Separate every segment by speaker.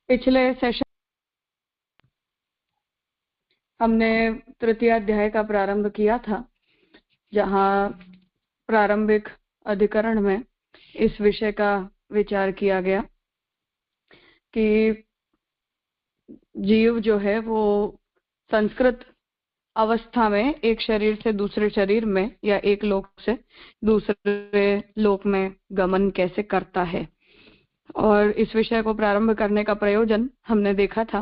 Speaker 1: पिछले सेशन हमने तृतीय अध्याय का प्रारंभ किया था, जहां प्रारंभिक अधिकरण में इस विषय का विचार किया गया कि जीव जो है वो संस्कृत अवस्था में एक शरीर से दूसरे शरीर में या एक लोक से दूसरे लोक में गमन कैसे करता है। और इस विषय को प्रारंभ करने का प्रयोजन हमने देखा था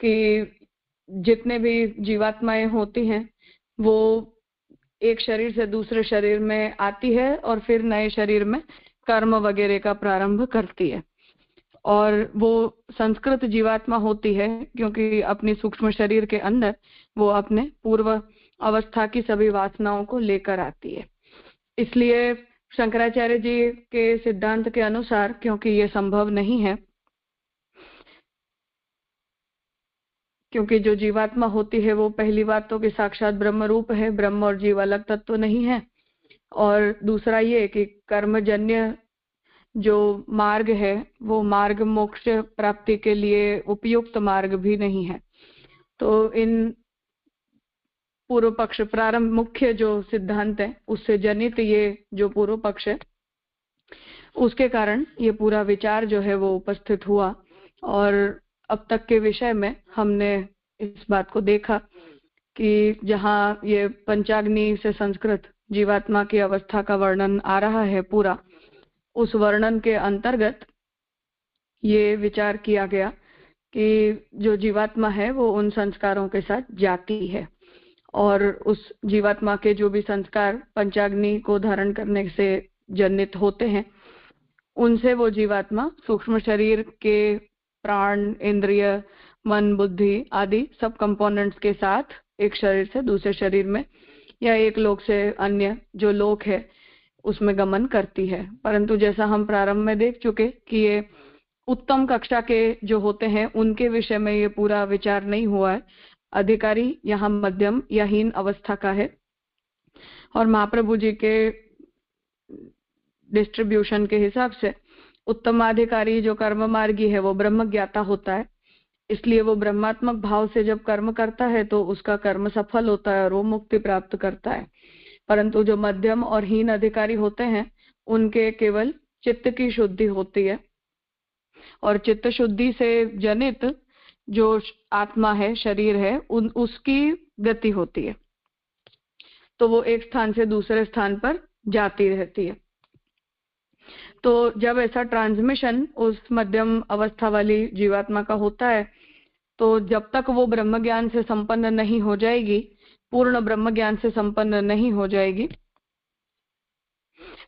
Speaker 1: कि जितने भी जीवात्माएं होती हैं वो एक शरीर से दूसरे शरीर में आती है और फिर नए शरीर में कर्म वगैरह का प्रारंभ करती है। और वो संस्कृत जीवात्मा होती है क्योंकि अपनी सूक्ष्म शरीर के अंदर वो अपने पूर्व अवस्था की सभी वासनाओं को लेकर आती है। इसलिए शंकराचार्य जी के सिद्धांत के अनुसार, क्योंकि ये संभव नहीं है, क्योंकि जो जीवात्मा होती है वो पहली बात तो कि साक्षात ब्रह्म रूप है, ब्रह्म और जीव अलग तत्व नहीं है, और दूसरा ये कि कर्मजन्य जो मार्ग है वो मार्ग मोक्ष प्राप्ति के लिए उपयुक्त मार्ग भी नहीं है। तो इन पूर्व पक्ष प्रारंभ मुख्य जो सिद्धांत है उससे जनित ये जो पूर्व पक्ष है उसके कारण ये पूरा विचार जो है वो उपस्थित हुआ। और अब तक के विषय में हमने इस बात को देखा कि जहाँ ये पंचाग्नि से संस्कृत जीवात्मा की अवस्था का वर्णन आ रहा है पूरा, उस वर्णन के अंतर्गत ये विचार किया गया कि जो जीवात्मा है वो उन संस्कारों के साथ जाती है और उस जीवात्मा के जो भी संस्कार पंचाग्नि को धारण करने से जनित होते हैं उनसे वो जीवात्मा सूक्ष्म शरीर के प्राण, इंद्रिय, मन, बुद्धि आदि सब कंपोनेंट्स के साथ एक शरीर से दूसरे शरीर में या एक लोक से अन्य जो लोक है उसमें गमन करती है। परंतु जैसा हम प्रारंभ में देख चुके कि ये उत्तम कक्षा के जो होते हैं उनके विषय में ये पूरा विचार नहीं हुआ है। अधिकारी यहाँ मध्यम या हीन अवस्था का है और महाप्रभु जी के डिस्ट्रीब्यूशन के हिसाब से उत्तमाधिकारी जो कर्म मार्गी है वो ब्रह्म ज्ञाता होता है, इसलिए वो ब्रह्मात्मक भाव से जब कर्म करता है तो उसका कर्म सफल होता है और वो मुक्ति प्राप्त करता है। परंतु जो मध्यम और हीन अधिकारी होते हैं उनके केवल चित्त की शुद्धि होती है और चित्त शुद्धि से जनित जो आत्मा है, शरीर है, उसकी गति होती है, तो वो एक स्थान से दूसरे स्थान पर जाती रहती है। तो जब ऐसा ट्रांसमिशन उस मध्यम अवस्था वाली जीवात्मा का होता है तो जब तक वो ब्रह्म ज्ञान से संपन्न नहीं हो जाएगी, पूर्ण ब्रह्म ज्ञान से संपन्न नहीं हो जाएगी,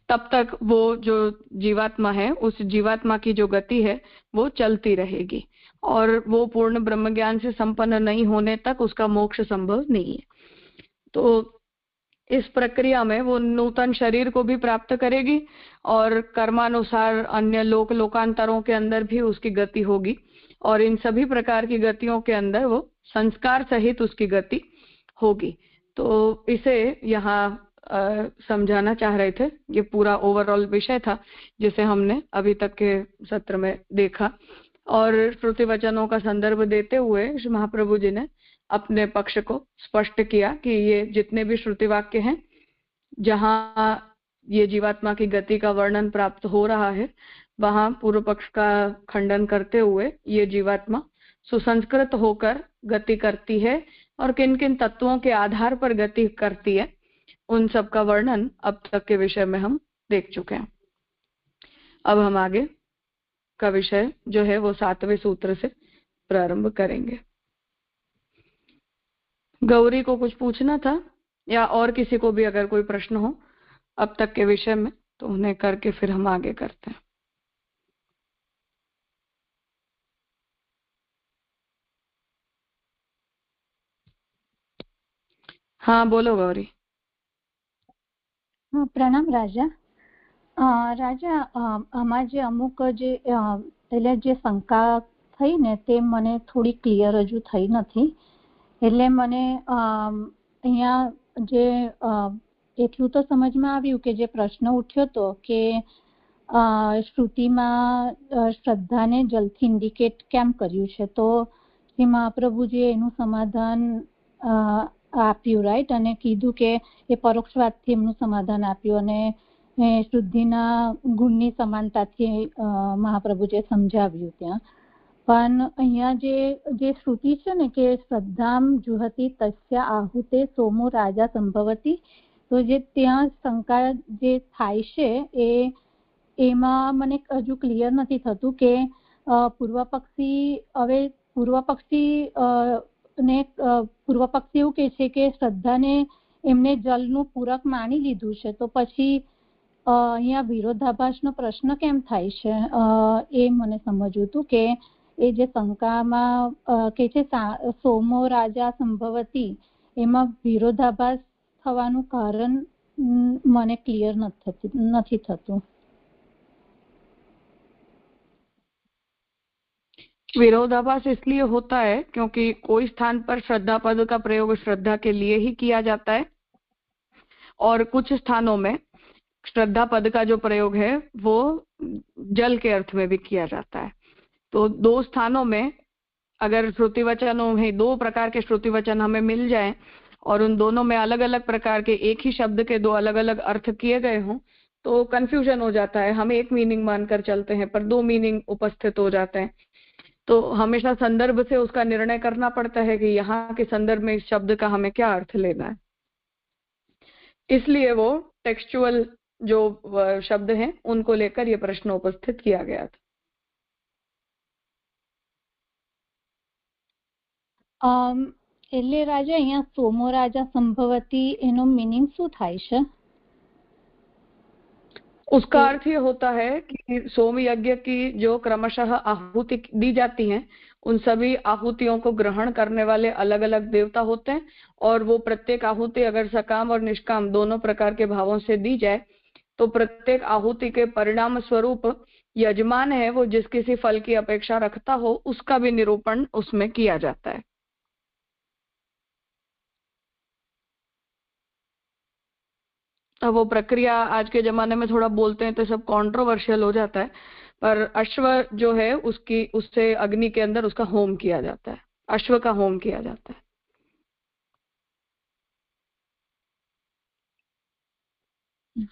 Speaker 1: तब तक वो जो जीवात्मा है उस जीवात्मा की जो गति है वो चलती रहेगी और वो पूर्ण ब्रह्म ज्ञान से संपन्न नहीं होने तक उसका मोक्ष संभव नहीं है। तो इस प्रक्रिया में वो नूतन शरीर को भी प्राप्त करेगी और कर्मानुसार अन्य लोकांतरों के अंदर भी उसकी गति होगी और इन सभी प्रकार की गतियों के अंदर वो संस्कार सहित उसकी गति होगी। तो इसे यहाँ समझाना चाह रहे थे। ये पूरा ओवरऑल विषय था जिसे हमने अभी तक के सत्र में देखा और श्रुति वचनों का संदर्भ देते हुए महाप्रभु जी ने अपने पक्ष को स्पष्ट किया कि ये जितने भी श्रुति वाक्य हैं जहां ये जीवात्मा की गति का वर्णन प्राप्त हो रहा है वहां पूर्व पक्ष का खंडन करते हुए ये जीवात्मा सुसंस्कृत होकर गति करती है और किन किन तत्वों के आधार पर गति करती है उन सब का वर्णन अब तक के विषय में हम देख चुके हैं। अब हम आगे का विषय जो है वो 7वें सूत्र से प्रारंभ करेंगे। गौरी को कुछ पूछना था या और किसी को भी अगर कोई प्रश्न हो अब तक के विषय में तो उन्हें करके फिर हम आगे करते हैं। हाँ बोलो गौरी।
Speaker 2: हाँ प्रणाम राजा। રાજા આમાં જે અમુક જે એટલે જે શંકા થઈ ને તે મને થોડી ક્લિયર હજુ થઈ નથી, એટલે મને અહીંયા જે એટલું તો સમજમાં આવ્યું કે જે પ્રશ્ન ઉઠ્યો હતો કે શ્રુતિમાં શ્રદ્ધાને જલથી ઇન્ડિકેટ કેમ કર્યું છે? તો શ્રી મહાપ્રભુજીએ એનું સમાધાન આપ્યું, રાઈટ, અને કીધું કે એ પરોક્ષવાદથી એમનું સમાધાન આપ્યું અને શુદ્ધિના ગુણની સમાનતાથી મહાપ્રભુજીએ સમજાવ્યું ત્યાં. પણ અહીંયા જે શ્રુતિ છે ને કે શ્રદ્ધામ જુહતી તસ્યા આહુતે સોમો રાજા સંભવતી, તો જે ત્યાં શંકા જે થાય છે એમાં મને હજુ ક્લિયર નથી થતું કે પૂર્વ પક્ષી એવું કે છે કે શ્રદ્ધાને એમને જલનું પૂરક માની લીધું છે, તો પછી અહીંયા વિરોધાભાસનો પ્રશ્ન કેમ થાય છે એ મને સમજવું હતું કે એ જે શંકામાં કે છે સોમો રાજા સંભવતી, એમાં વિરોધાભાસ થવાનું કારણ મને ક્લિયર નથી થતું.
Speaker 1: विरोधाभास इसलिए होता है क्योंकि कोई स्थान पर श्रद्धा पद का प्रयोग श्रद्धा के लिए ही किया जाता है और कुछ स्थानों में श्रद्धा पद का जो प्रयोग है वो जल के अर्थ में भी किया जाता है. तो दो स्थानों में अगर श्रुति वचनों में दो प्रकार के श्रुति वचन हमें मिल जाएं और उन दोनों में अलग अलग प्रकार के एक ही शब्द के दो अलग अलग अर्थ किए गए हों तो कंफ्यूजन हो जाता है. हम एक मीनिंग मानकर चलते हैं पर दो मीनिंग उपस्थित हो जाते हैं. तो हमेशा संदर्भ से उसका निर्णय करना पड़ता है कि यहाँ के संदर्भ में इस शब्द का हमें क्या अर्थ लेना है. इसलिए वो टेक्सचुअल जो शब्द हैं उनको लेकर ये प्रश्न उपस्थित किया गया था.
Speaker 2: એટલે રાજા અહીંયા સોમો રાજા સંભવતી એનો મીનિંગ શું થાય છે?
Speaker 1: उसका अर्थ ये होता है कि सोम यज्ञ की जो क्रमशः आहुति दी जाती हैं उन सभी आहुतियों को ग्रहण करने वाले अलग अलग देवता होते हैं और वो प्रत्येक आहुति अगर सकाम और निष्काम दोनों प्रकार के भावों से दी जाए तो प्रत्येक आहुति के परिणाम स्वरूप यजमान है वो जिस किसी फल की अपेक्षा रखता हो उसका भी निरूपण उसमें किया जाता है. अब वो प्रक्रिया आज के जमाने में थोड़ा बोलते हैं तो सब कंट्रोवर्शियल हो जाता है, पर अश्व जो है उससे अग्नि के अंदर उसका होम किया जाता है, अश्व का होम किया जाता है.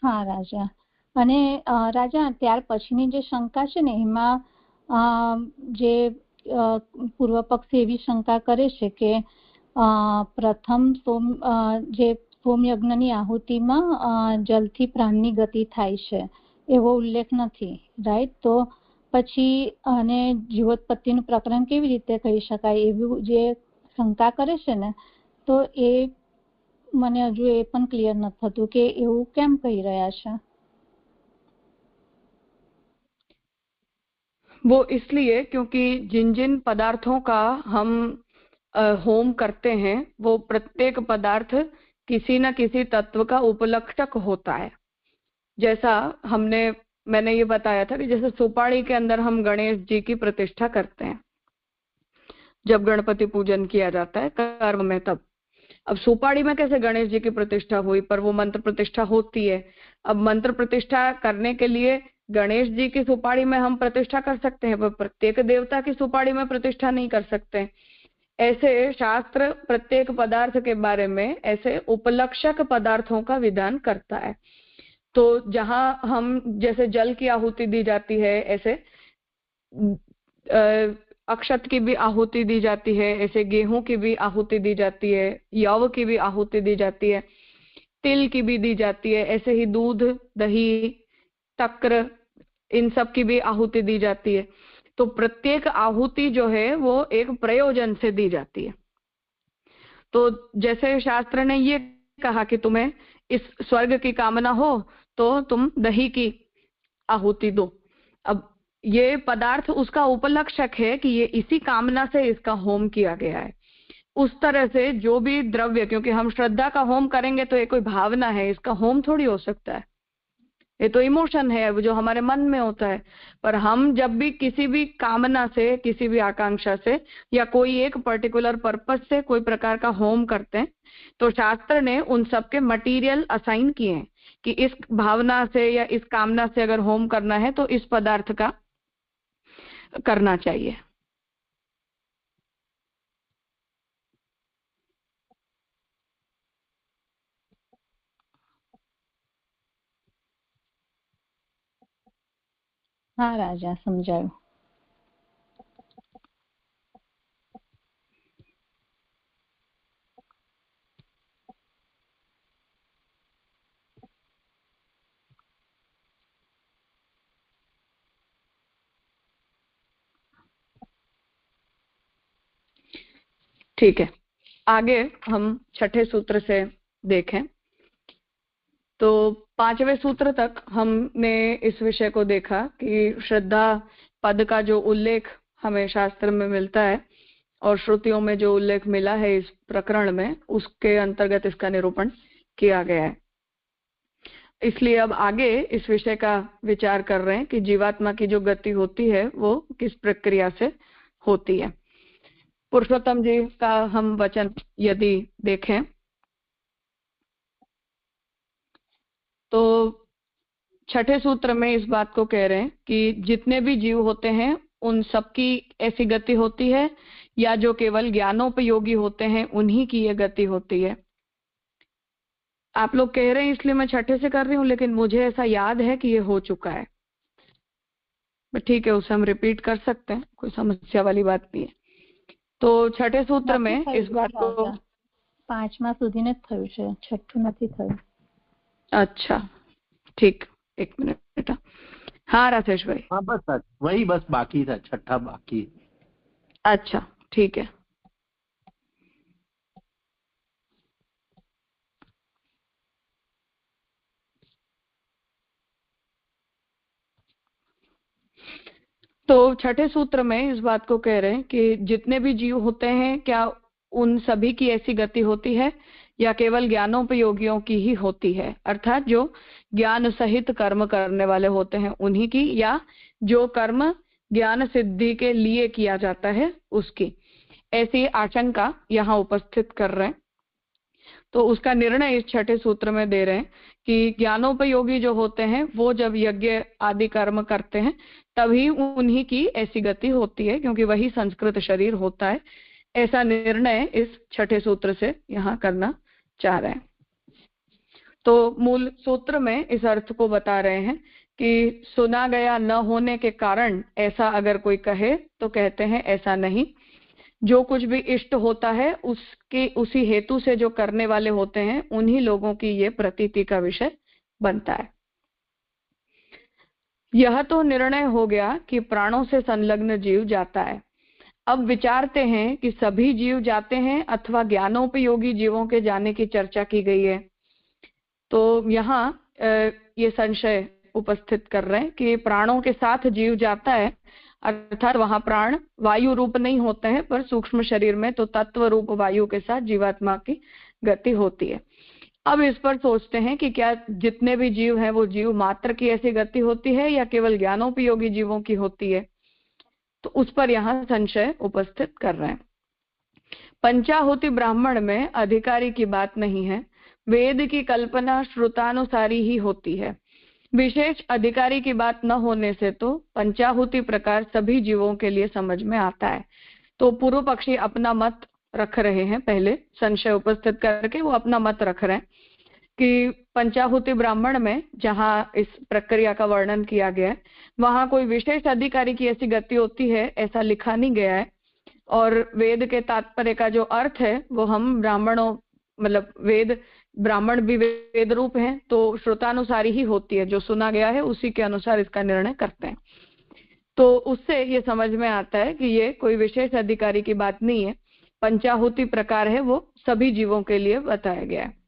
Speaker 2: હા રાજા. અને રાજા ત્યાર પછીની જે શંકા છે ને એમાં જે પૂર્વ પક્ષી એવી શંકા કરે છે કે પ્રથમ સોમ યજ્ઞની આહુતિમાં જલથી પ્રાણની ગતિ થાય છે એવો ઉલ્લેખ નથી, રાઈટ? તો પછી અને જીવોત્પત્તિનું પ્રકરણ કેવી રીતે કહી શકાય એવું જે શંકા કરે છે ને, તો એ મને હજુ એ પણ ક્લિયર નથી થતું કે એવું કેમ કહી રહ્યા છે.
Speaker 1: वो इसलिए क्योंकि जिन जिन पदार्थों का हम होम करते हैं वो प्रत्येक पदार्थ किसी न किसी तत्व का उपलक्षक होता है. जैसा मैंने ये बताया था कि जैसे सुपाड़ी के अंदर हम गणेश जी की प्रतिष्ठा करते हैं जब गणपति पूजन किया जाता है कर्म में, तब अब सुपाड़ी में कैसे गणेश जी की प्रतिष्ठा हुई, पर वो मंत्र प्रतिष्ठा होती है. अब मंत्र प्रतिष्ठा करने के लिए गणेश जी की सुपाड़ी में हम प्रतिष्ठा कर सकते हैं पर प्रत्येक देवता की सुपाड़ी में प्रतिष्ठा नहीं कर सकते. ऐसे शास्त्र प्रत्येक पदार्थ के बारे में ऐसे उपलक्षक पदार्थों का विधान करता है. तो जहां हम जैसे जल की आहुति दी जाती है ऐसे अक्षत की भी आहुति दी जाती है, ऐसे गेहूं की भी आहुति दी जाती है, यव की भी आहुति दी जाती है, तिल की भी दी जाती है, ऐसे ही दूध, दही, तक्र, इन सब की भी आहुति दी जाती है. तो प्रत्येक आहुति जो है वो एक प्रयोजन से दी जाती है. तो जैसे शास्त्र ने ये कहा कि तुम्हें इस स्वर्ग की कामना हो तो तुम दही की आहुति दो. अब ये पदार्थ उसका उपलक्षक है कि ये इसी कामना से इसका होम किया गया है. उस तरह से जो भी द्रव्य, क्योंकि हम श्रद्धा का होम करेंगे तो ये कोई भावना है, इसका होम थोड़ी हो सकता है, ये तो इमोशन है जो हमारे मन में होता है. पर हम जब भी किसी भी कामना से, किसी भी आकांक्षा से या कोई एक पर्टिकुलर पर्पस से कोई प्रकार का होम करते हैं तो शास्त्र ने उन सब के मटीरियल असाइन किए हैं कि इस भावना से या इस कामना से अगर होम करना है तो इस पदार्थ का करना चाहिए।
Speaker 2: हाँ राजा, समझायो।
Speaker 1: ठीक है, आगे हम छठे सूत्र से देखें तो 5वें सूत्र तक हमने इस विषय को देखा कि श्रद्धा पद का जो उल्लेख हमें शास्त्र में मिलता है और श्रुतियों में जो उल्लेख मिला है इस प्रकरण में, उसके अंतर्गत इसका निरूपण किया गया है। इसलिए अब आगे इस विषय का विचार कर रहे हैं कि जीवात्मा की जो गति होती है वो किस प्रक्रिया से होती है। पुरुषोत्तम जी का हम वचन यदि देखें तो छठे सूत्र में इस बात को कह रहे हैं कि जितने भी जीव होते हैं उन सबकी ऐसी गति होती है, या जो केवल ज्ञानोपयोगी होते हैं उन्हीं की ये गति होती है। आप लोग कह रहे हैं इसलिए मैं छठे से कर रही हूँ, लेकिन मुझे ऐसा याद है कि ये हो चुका है। ठीक है, उसे हम रिपीट कर सकते हैं, कोई समस्या वाली बात नहीं है। तो छठे सूत्र में इस बात को
Speaker 2: 5मा सुधीने ज थयुं छे, छठ्ठું નથી થયું।
Speaker 1: अच्छा, ठीक, एक मिनट बेटा। हाँ राजेश भाई।
Speaker 3: हाँ बस वही, बस बाकी था, छठा बाकी।
Speaker 1: अच्छा ठीक है। तो छठे सूत्र में इस बात को कह रहे हैं कि जितने भी जीव होते हैं क्या उन सभी की ऐसी गति होती है या केवल ज्ञानोपयोगियों की ही होती है, अर्थात जो ज्ञान सहित कर्म करने वाले होते हैं उन्हीं की, या जो कर्म ज्ञान सिद्धि के लिए किया जाता है उसकी, ऐसी आशंका यहाँ उपस्थित कर रहे हैं। तो उसका निर्णय इस छठे सूत्र में दे रहे हैं कि ज्ञानोपयोगी जो होते हैं वो जब यज्ञ आदि कर्म करते हैं तभी उन्हीं की ऐसी गति होती है, क्योंकि वही संस्कृत शरीर होता है। ऐसा निर्णय इस छठे सूत्र से यहाँ करना चाह रहे हैं। तो मूल सूत्र में इस अर्थ को बता रहे हैं कि सुना गया न होने के कारण ऐसा अगर कोई कहे तो कहते हैं ऐसा नहीं। जो कुछ भी इष्ट होता है उसके उसी हेतु से जो करने वाले होते हैं उन्हीं लोगों की ये प्रतीति का विषय बनता है। यह तो निर्णय हो गया कि प्राणों से संलग्न जीव जाता है। अब विचारते हैं कि सभी जीव जाते हैं अथवा ज्ञानोपयोगी जीवों के जाने की चर्चा की गई है। तो यहाँ ये संशय उपस्थित कर रहे हैं कि प्राणों के साथ जीव जाता है, अर्थात वहां प्राण वायु रूप नहीं होते हैं, पर सूक्ष्म शरीर में तो तत्व रूप वायु के साथ जीवात्मा की गति होती है। अब इस पर सोचते हैं कि क्या जितने भी जीव हैं वो जीव मात्र की ऐसी गति होती है या केवल ज्ञानोपयोगी जीवों की होती है। तो उस पर यहाँ संशय उपस्थित कर रहे हैं। पंचाहुति ब्राह्मण में अधिकारी की बात नहीं है, वेद की कल्पना श्रुतानुसारी ही होती है। विशेष अधिकारी की बात न होने से तो पंचाहुति प्रकार सभी जीवों के लिए समझ में आता है। तो पूर्व पक्षी अपना मत रख रहे हैं, पहले संशय उपस्थित करके वो अपना मत रख रहे हैं कि पंचाहुति ब्राह्मण में जहाँ इस प्रक्रिया का वर्णन किया गया है वहां कोई विशेष अधिकारी की ऐसी गति होती है ऐसा लिखा नहीं गया है। और वेद के तात्पर्य का जो अर्थ है वो हम ब्राह्मणों, मतलब वेद ब्राह्मण भी वेद रूप हैं तो श्रुतानुसारी ही होती है, जो सुना गया है उसी के अनुसार इसका निर्णय करते हैं। तो उससे ये समझ में आता है कि ये कोई विशेष अधिकारी की बात नहीं है, पंचाहुति प्रकार है वो सभी जीवों के लिए बताया गया है।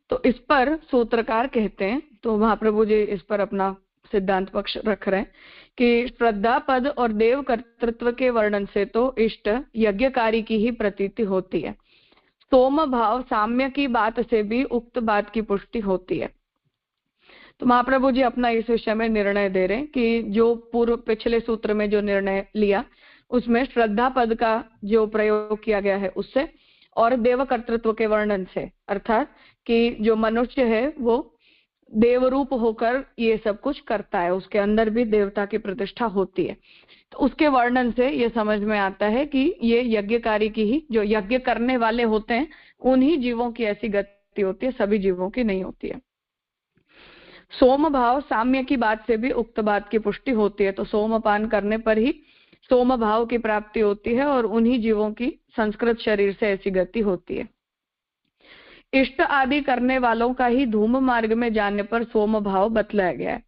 Speaker 1: तो इस पर सूत्रकार कहते हैं, तो महाप्रभु जी इस पर अपना सिद्धांत पक्ष रख रहे हैं कि श्रद्धा पद और देव कर्तृत्व के वर्णन से तो इष्ट यज्ञकारी की ही प्रतीति होती है। सोम भाव साम्य की बात से भी उक्त बात की पुष्टि होती है। तो महाप्रभु जी अपना इस विषय में निर्णय दे रहे हैं कि जो पूर्व पिछले सूत्र में जो निर्णय लिया उसमें श्रद्धा पद का जो प्रयोग किया गया है उससे और देव कर्तृत्व के वर्णन से, अर्थात कि जो मनुष्य है वो देवरूप होकर ये सब कुछ करता है, उसके अंदर भी देवता की प्रतिष्ठा होती है। तो उसके वर्णन से ये समझ में आता है कि ये यज्ञकारी की ही, जो यज्ञ करने वाले होते हैं उन्हीं जीवों की ऐसी गति होती है, सभी जीवों की नहीं होती है। सोम भाव साम्य की बात से भी उक्त बात की पुष्टि होती है। तो सोमपान करने पर ही सोम भाव की प्राप्ति होती है और उन्हीं जीवों की संस्कृत शरीर से ऐसी गति होती है। इष्ट आदि करने वालों का ही धूम मार्ग में जाने पर सोम भाव बतलाया गया है।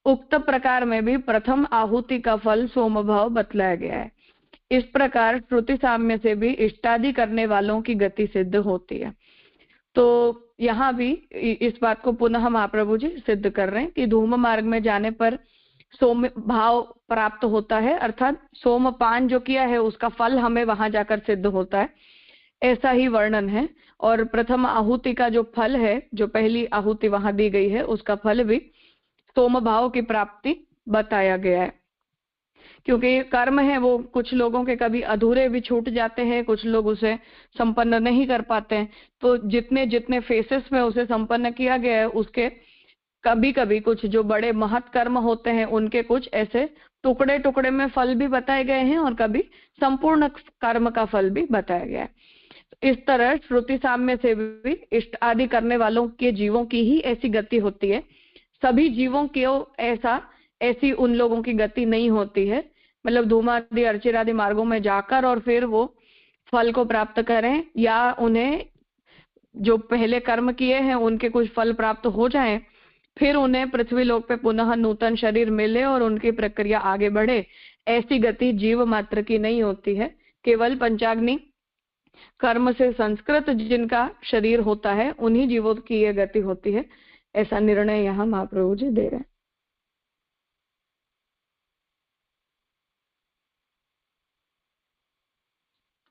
Speaker 1: उक्त प्रकार में भी प्रथम आहुति का फल सोम भाव बतलाया गया है। इस प्रकार श्रुति साम्य से भी इष्टादि करने वालों की गति सिद्ध होती है। तो यहाँ भी इस बात को पुनः महाप्रभु जी सिद्ध कर रहे हैं कि धूम मार्ग में जाने पर सोम भाव प्राप्त होता है, अर्थात सोमपान जो किया है उसका फल हमें वहां जाकर सिद्ध होता है, ऐसा ही वर्णन है। और प्रथम आहुति का जो फल है, जो पहली आहुति वहां दी गई है, उसका फल भी सोम भाव की प्राप्ति बताया गया है। क्योंकि कर्म है वो कुछ लोगों के कभी अधूरे भी छूट जाते हैं, कुछ लोग उसे संपन्न नहीं कर पाते हैं। तो जितने जितने फेसेस में उसे संपन्न किया गया है, उसके कभी कभी कुछ जो बड़े महत् कर्म होते हैं उनके कुछ ऐसे टुकड़े टुकड़े में फल भी बताए गए हैं और कभी संपूर्ण कर्म का फल भी बताया गया है। इस तरह श्रुति साम्य से भी इष्ट आदि करने वालों के जीवों की ही ऐसी गति होती है, सभी जीवों की ऐसी उन लोगों की गति नहीं होती है। मतलब धूमादि अर्चिरादि मार्गों में जाकर और फिर वो फल को प्राप्त करें, या उन्हें जो पहले कर्म किए हैं उनके कुछ फल प्राप्त हो जाएं, फिर उन्हें पृथ्वी लोक पे पुनः नूतन शरीर मिले और उनकी प्रक्रिया आगे बढ़े, ऐसी गति जीव मात्र की नहीं होती है। केवल पंचाग्नि कर्म से संस्कृत जिनका शरीर होता है उन्हीं जीवों की यह गति होती है, ऐसा निर्णय यहाँ महाप्रभु जी दे रहे हैं।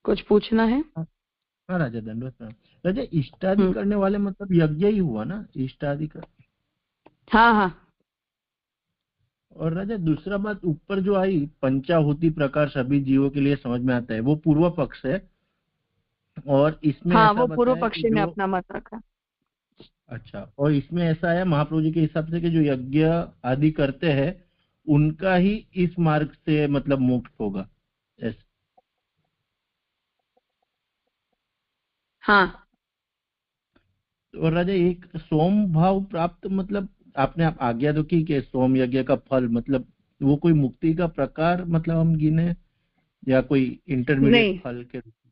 Speaker 1: कुछ पूछना है?
Speaker 3: हाँ राजा, दंडवत प्रणाम। राजा, इष्टादि करने वाले मतलब यज्ञ ही हुआ ना, इष्टादि कर।
Speaker 1: हाँ हाँ।
Speaker 3: और राजा दूसरा बात ऊपर जो आई, पंचाहुति प्रकार सभी जीवों के लिए समझ में आता है, वो पूर्व पक्ष है। और इसमें
Speaker 1: हाँ,
Speaker 3: ऐसा
Speaker 1: वो पूर्व
Speaker 3: बताया
Speaker 1: पक्षी
Speaker 3: कि
Speaker 1: ने
Speaker 3: जो
Speaker 1: अपना मत रखा।
Speaker 3: अच्छा, और इसमें ऐसा है महाप्रभु जी के हिसाब से कि जो यज्ञ आदि करते हैं उनका ही इस मार्ग से मतलब मोक्ष होगा, ऐसा।
Speaker 1: हाँ,
Speaker 3: और राजा एक सोम भाव प्राप्त मतलब आपने आप आज्ञा तो की कि सोम यज्ञ का फल मतलब वो कोई मुक्ति का प्रकार मतलब हम गिने, या कोई इंटरमीडिएट
Speaker 1: नहीं,
Speaker 3: फल के रूप में?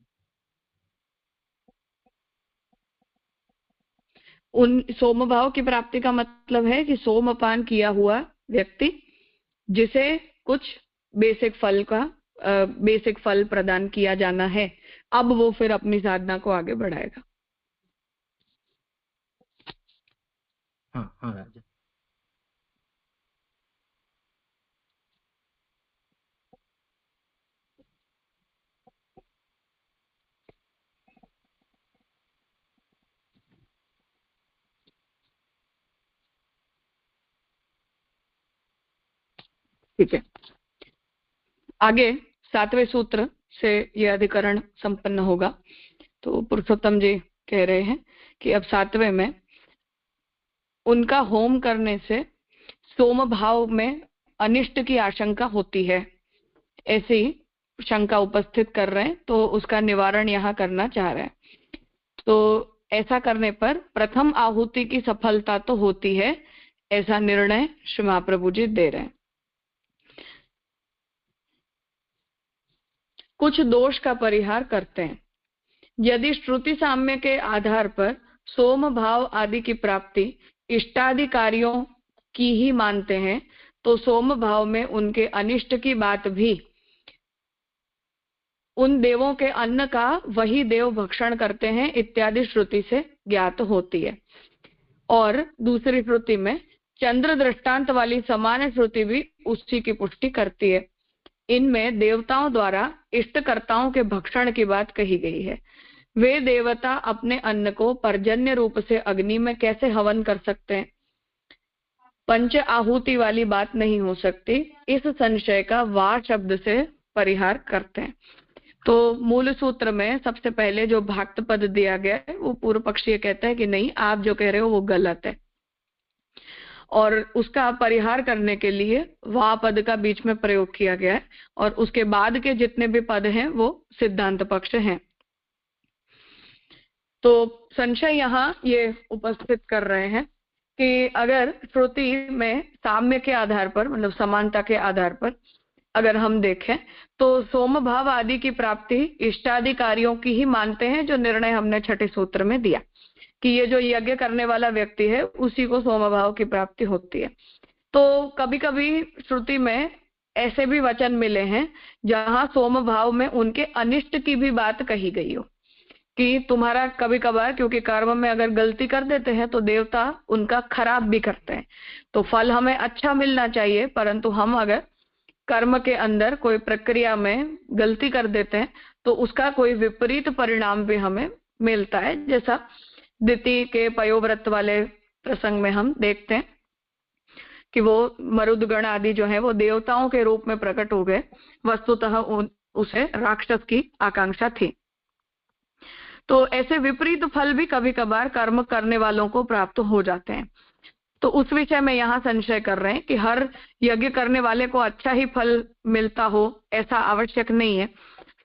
Speaker 1: उन सोम भाव की प्राप्ति का मतलब है कि सोमपान किया हुआ व्यक्ति जिसे कुछ बेसिक फल प्रदान किया जाना है, अब वो फिर अपनी साधना को आगे बढ़ाएगा।
Speaker 3: हाँ हाँ राजा।
Speaker 1: ठीक है, आगे 7वें सूत्र से यह अधिकरण संपन्न होगा। तो पुरुषोत्तम जी कह रहे हैं कि अब 7वें में उनका होम करने से सोम भाव में अनिष्ट की आशंका होती है, ऐसी शंका उपस्थित कर रहे हैं। तो उसका निवारण यहाँ करना चाह रहे हैं। तो ऐसा करने पर प्रथम आहुति की सफलता तो होती है, ऐसा निर्णय श्री महाप्रभु जी दे रहे हैं। कुछ दोष का परिहार करते हैं। यदि श्रुति साम्य के आधार पर सोम भाव आदि की प्राप्ति इष्टादि कार्यों की ही मानते हैं, तो सोम भाव में उनके अनिष्ट की बात भी उन देवों के अन्न का वही देव भक्षण करते हैं इत्यादि श्रुति से ज्ञात होती है। और दूसरी श्रुति में चंद्र दृष्टांत वाली समान श्रुति भी उसी की पुष्टि करती है। इनमें देवताओं द्वारा इष्टकर्ताओं के भक्षण की बात कही गई है। वे देवता अपने अन्न को पर्जन्य रूप से अग्नि में कैसे हवन कर सकते हैं? पंच आहुति वाली बात नहीं हो सकती। इस संशय का वा शब्द से परिहार करते हैं। तो मूल सूत्र में सबसे पहले जो भाक्त पद दिया गया है वो पूर्व पक्षी ये कहता है कि नहीं, आप जो कह रहे हो वो गलत है, और उसका परिहार करने के लिए वा पद का बीच में प्रयोग किया गया है, और उसके बाद के जितने भी पद हैं वो सिद्धांत पक्ष हैं। तो संशय यहाँ ये उपस्थित कर रहे हैं कि अगर श्रुति में साम्य के आधार पर, मतलब समानता के आधार पर अगर हम देखें तो सोम भाव आदि की प्राप्ति इष्टादि कार्यों की ही मानते हैं, जो निर्णय हमने छठे सूत्र में दिया कि ये जो यज्ञ करने वाला व्यक्ति है उसी को सोम भाव की प्राप्ति होती है। तो कभी कभी श्रुति में ऐसे भी वचन मिले हैं जहां सोम भाव में उनके अनिष्ट की भी बात कही गई हो कि तुम्हारा कभी कभार, क्योंकि कर्म में अगर गलती कर देते हैं तो देवता उनका खराब भी करते हैं, तो फल हमें अच्छा मिलना चाहिए, परंतु हम अगर कर्म के अंदर कोई प्रक्रिया में गलती कर देते हैं तो उसका कोई विपरीत परिणाम भी हमें मिलता है। जैसा दिति के पयोव्रत वाले प्रसंग में हम देखते हैं कि वो मरुदगण आदि जो है वो देवताओं के रूप में प्रकट हो गए, वस्तुतः उसे राक्षस की आकांक्षा थी। तो ऐसे विपरीत फल भी कभी कभार कर्म करने वालों को प्राप्त हो जाते हैं। तो उस विषय में यहाँ संशय कर रहे हैं कि हर यज्ञ करने वाले को अच्छा ही फल मिलता हो, ऐसा आवश्यक नहीं है।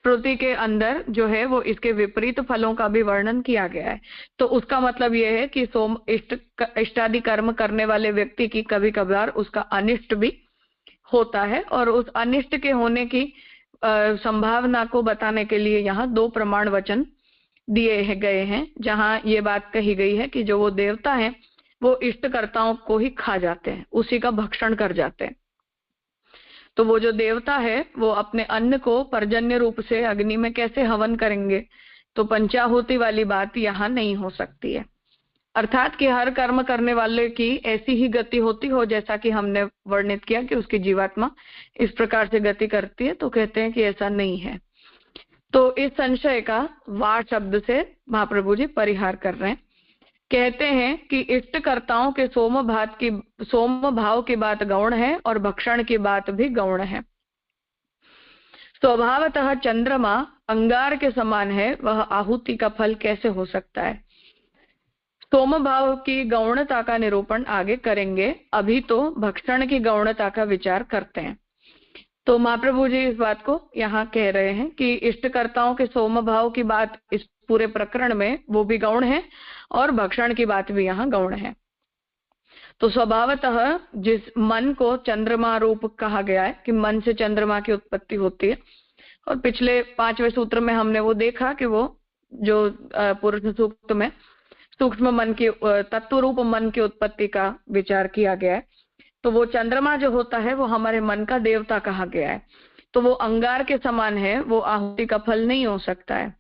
Speaker 1: श्रुति के अंदर जो है वो इसके विपरीत फलों का भी वर्णन किया गया है। तो उसका मतलब यह है कि सोम इष्टादि कर्म करने वाले व्यक्ति की कभी कभार उसका अनिष्ट भी होता है, और उस अनिष्ट के होने की संभावना को बताने के लिए यहाँ दो प्रमाण वचन दिए गए हैं, जहाँ ये बात कही गई है कि जो वो देवता है वो इष्टकर्ताओं को ही खा जाते हैं, उसी का भक्षण कर जाते हैं। तो वो जो देवता है वो अपने अन्न को पर्जन्य रूप से अग्नि में कैसे हवन करेंगे, तो पंचाहुति वाली बात यहाँ नहीं हो सकती है। अर्थात कि हर कर्म करने वाले की ऐसी ही गति होती हो जैसा कि हमने वर्णित किया कि उसकी जीवात्मा इस प्रकार से गति करती है, तो कहते हैं कि ऐसा नहीं है। तो इस संशय का वा शब्द से महाप्रभु जी परिहार कर रहे हैं। कहते हैं कि इष्टकर्ताओं के सोम भाव की बात गौण है और भक्षण की बात भी गौण है। स्वभावतः चंद्रमा अंगार के समान है, वह आहुति का फल कैसे हो सकता है। सोम भाव की गौणता का निरूपण आगे करेंगे, अभी तो भक्षण की गौणता का विचार करते हैं। तो महाप्रभु जी इस बात को यहाँ कह रहे हैं कि इष्टकर्ताओं के सोम भाव की बात इस पूरे प्रकरण में वो भी गौण है और भक्षण की बात भी यहाँ गौण है। तो स्वभावतः जिस मन को चंद्रमा रूप कहा गया है कि मन से चंद्रमा की उत्पत्ति होती है, और पिछले 5वें सूत्र में हमने वो देखा कि वो जो पुरुष सूक्त में सूक्ष्म मन की तत्व रूप मन की उत्पत्ति का विचार किया गया है। तो वो चंद्रमा जो होता है वो हमारे मन का देवता कहा गया है, तो वो अंगार के समान है, वो आहुति का फल नहीं हो सकता है।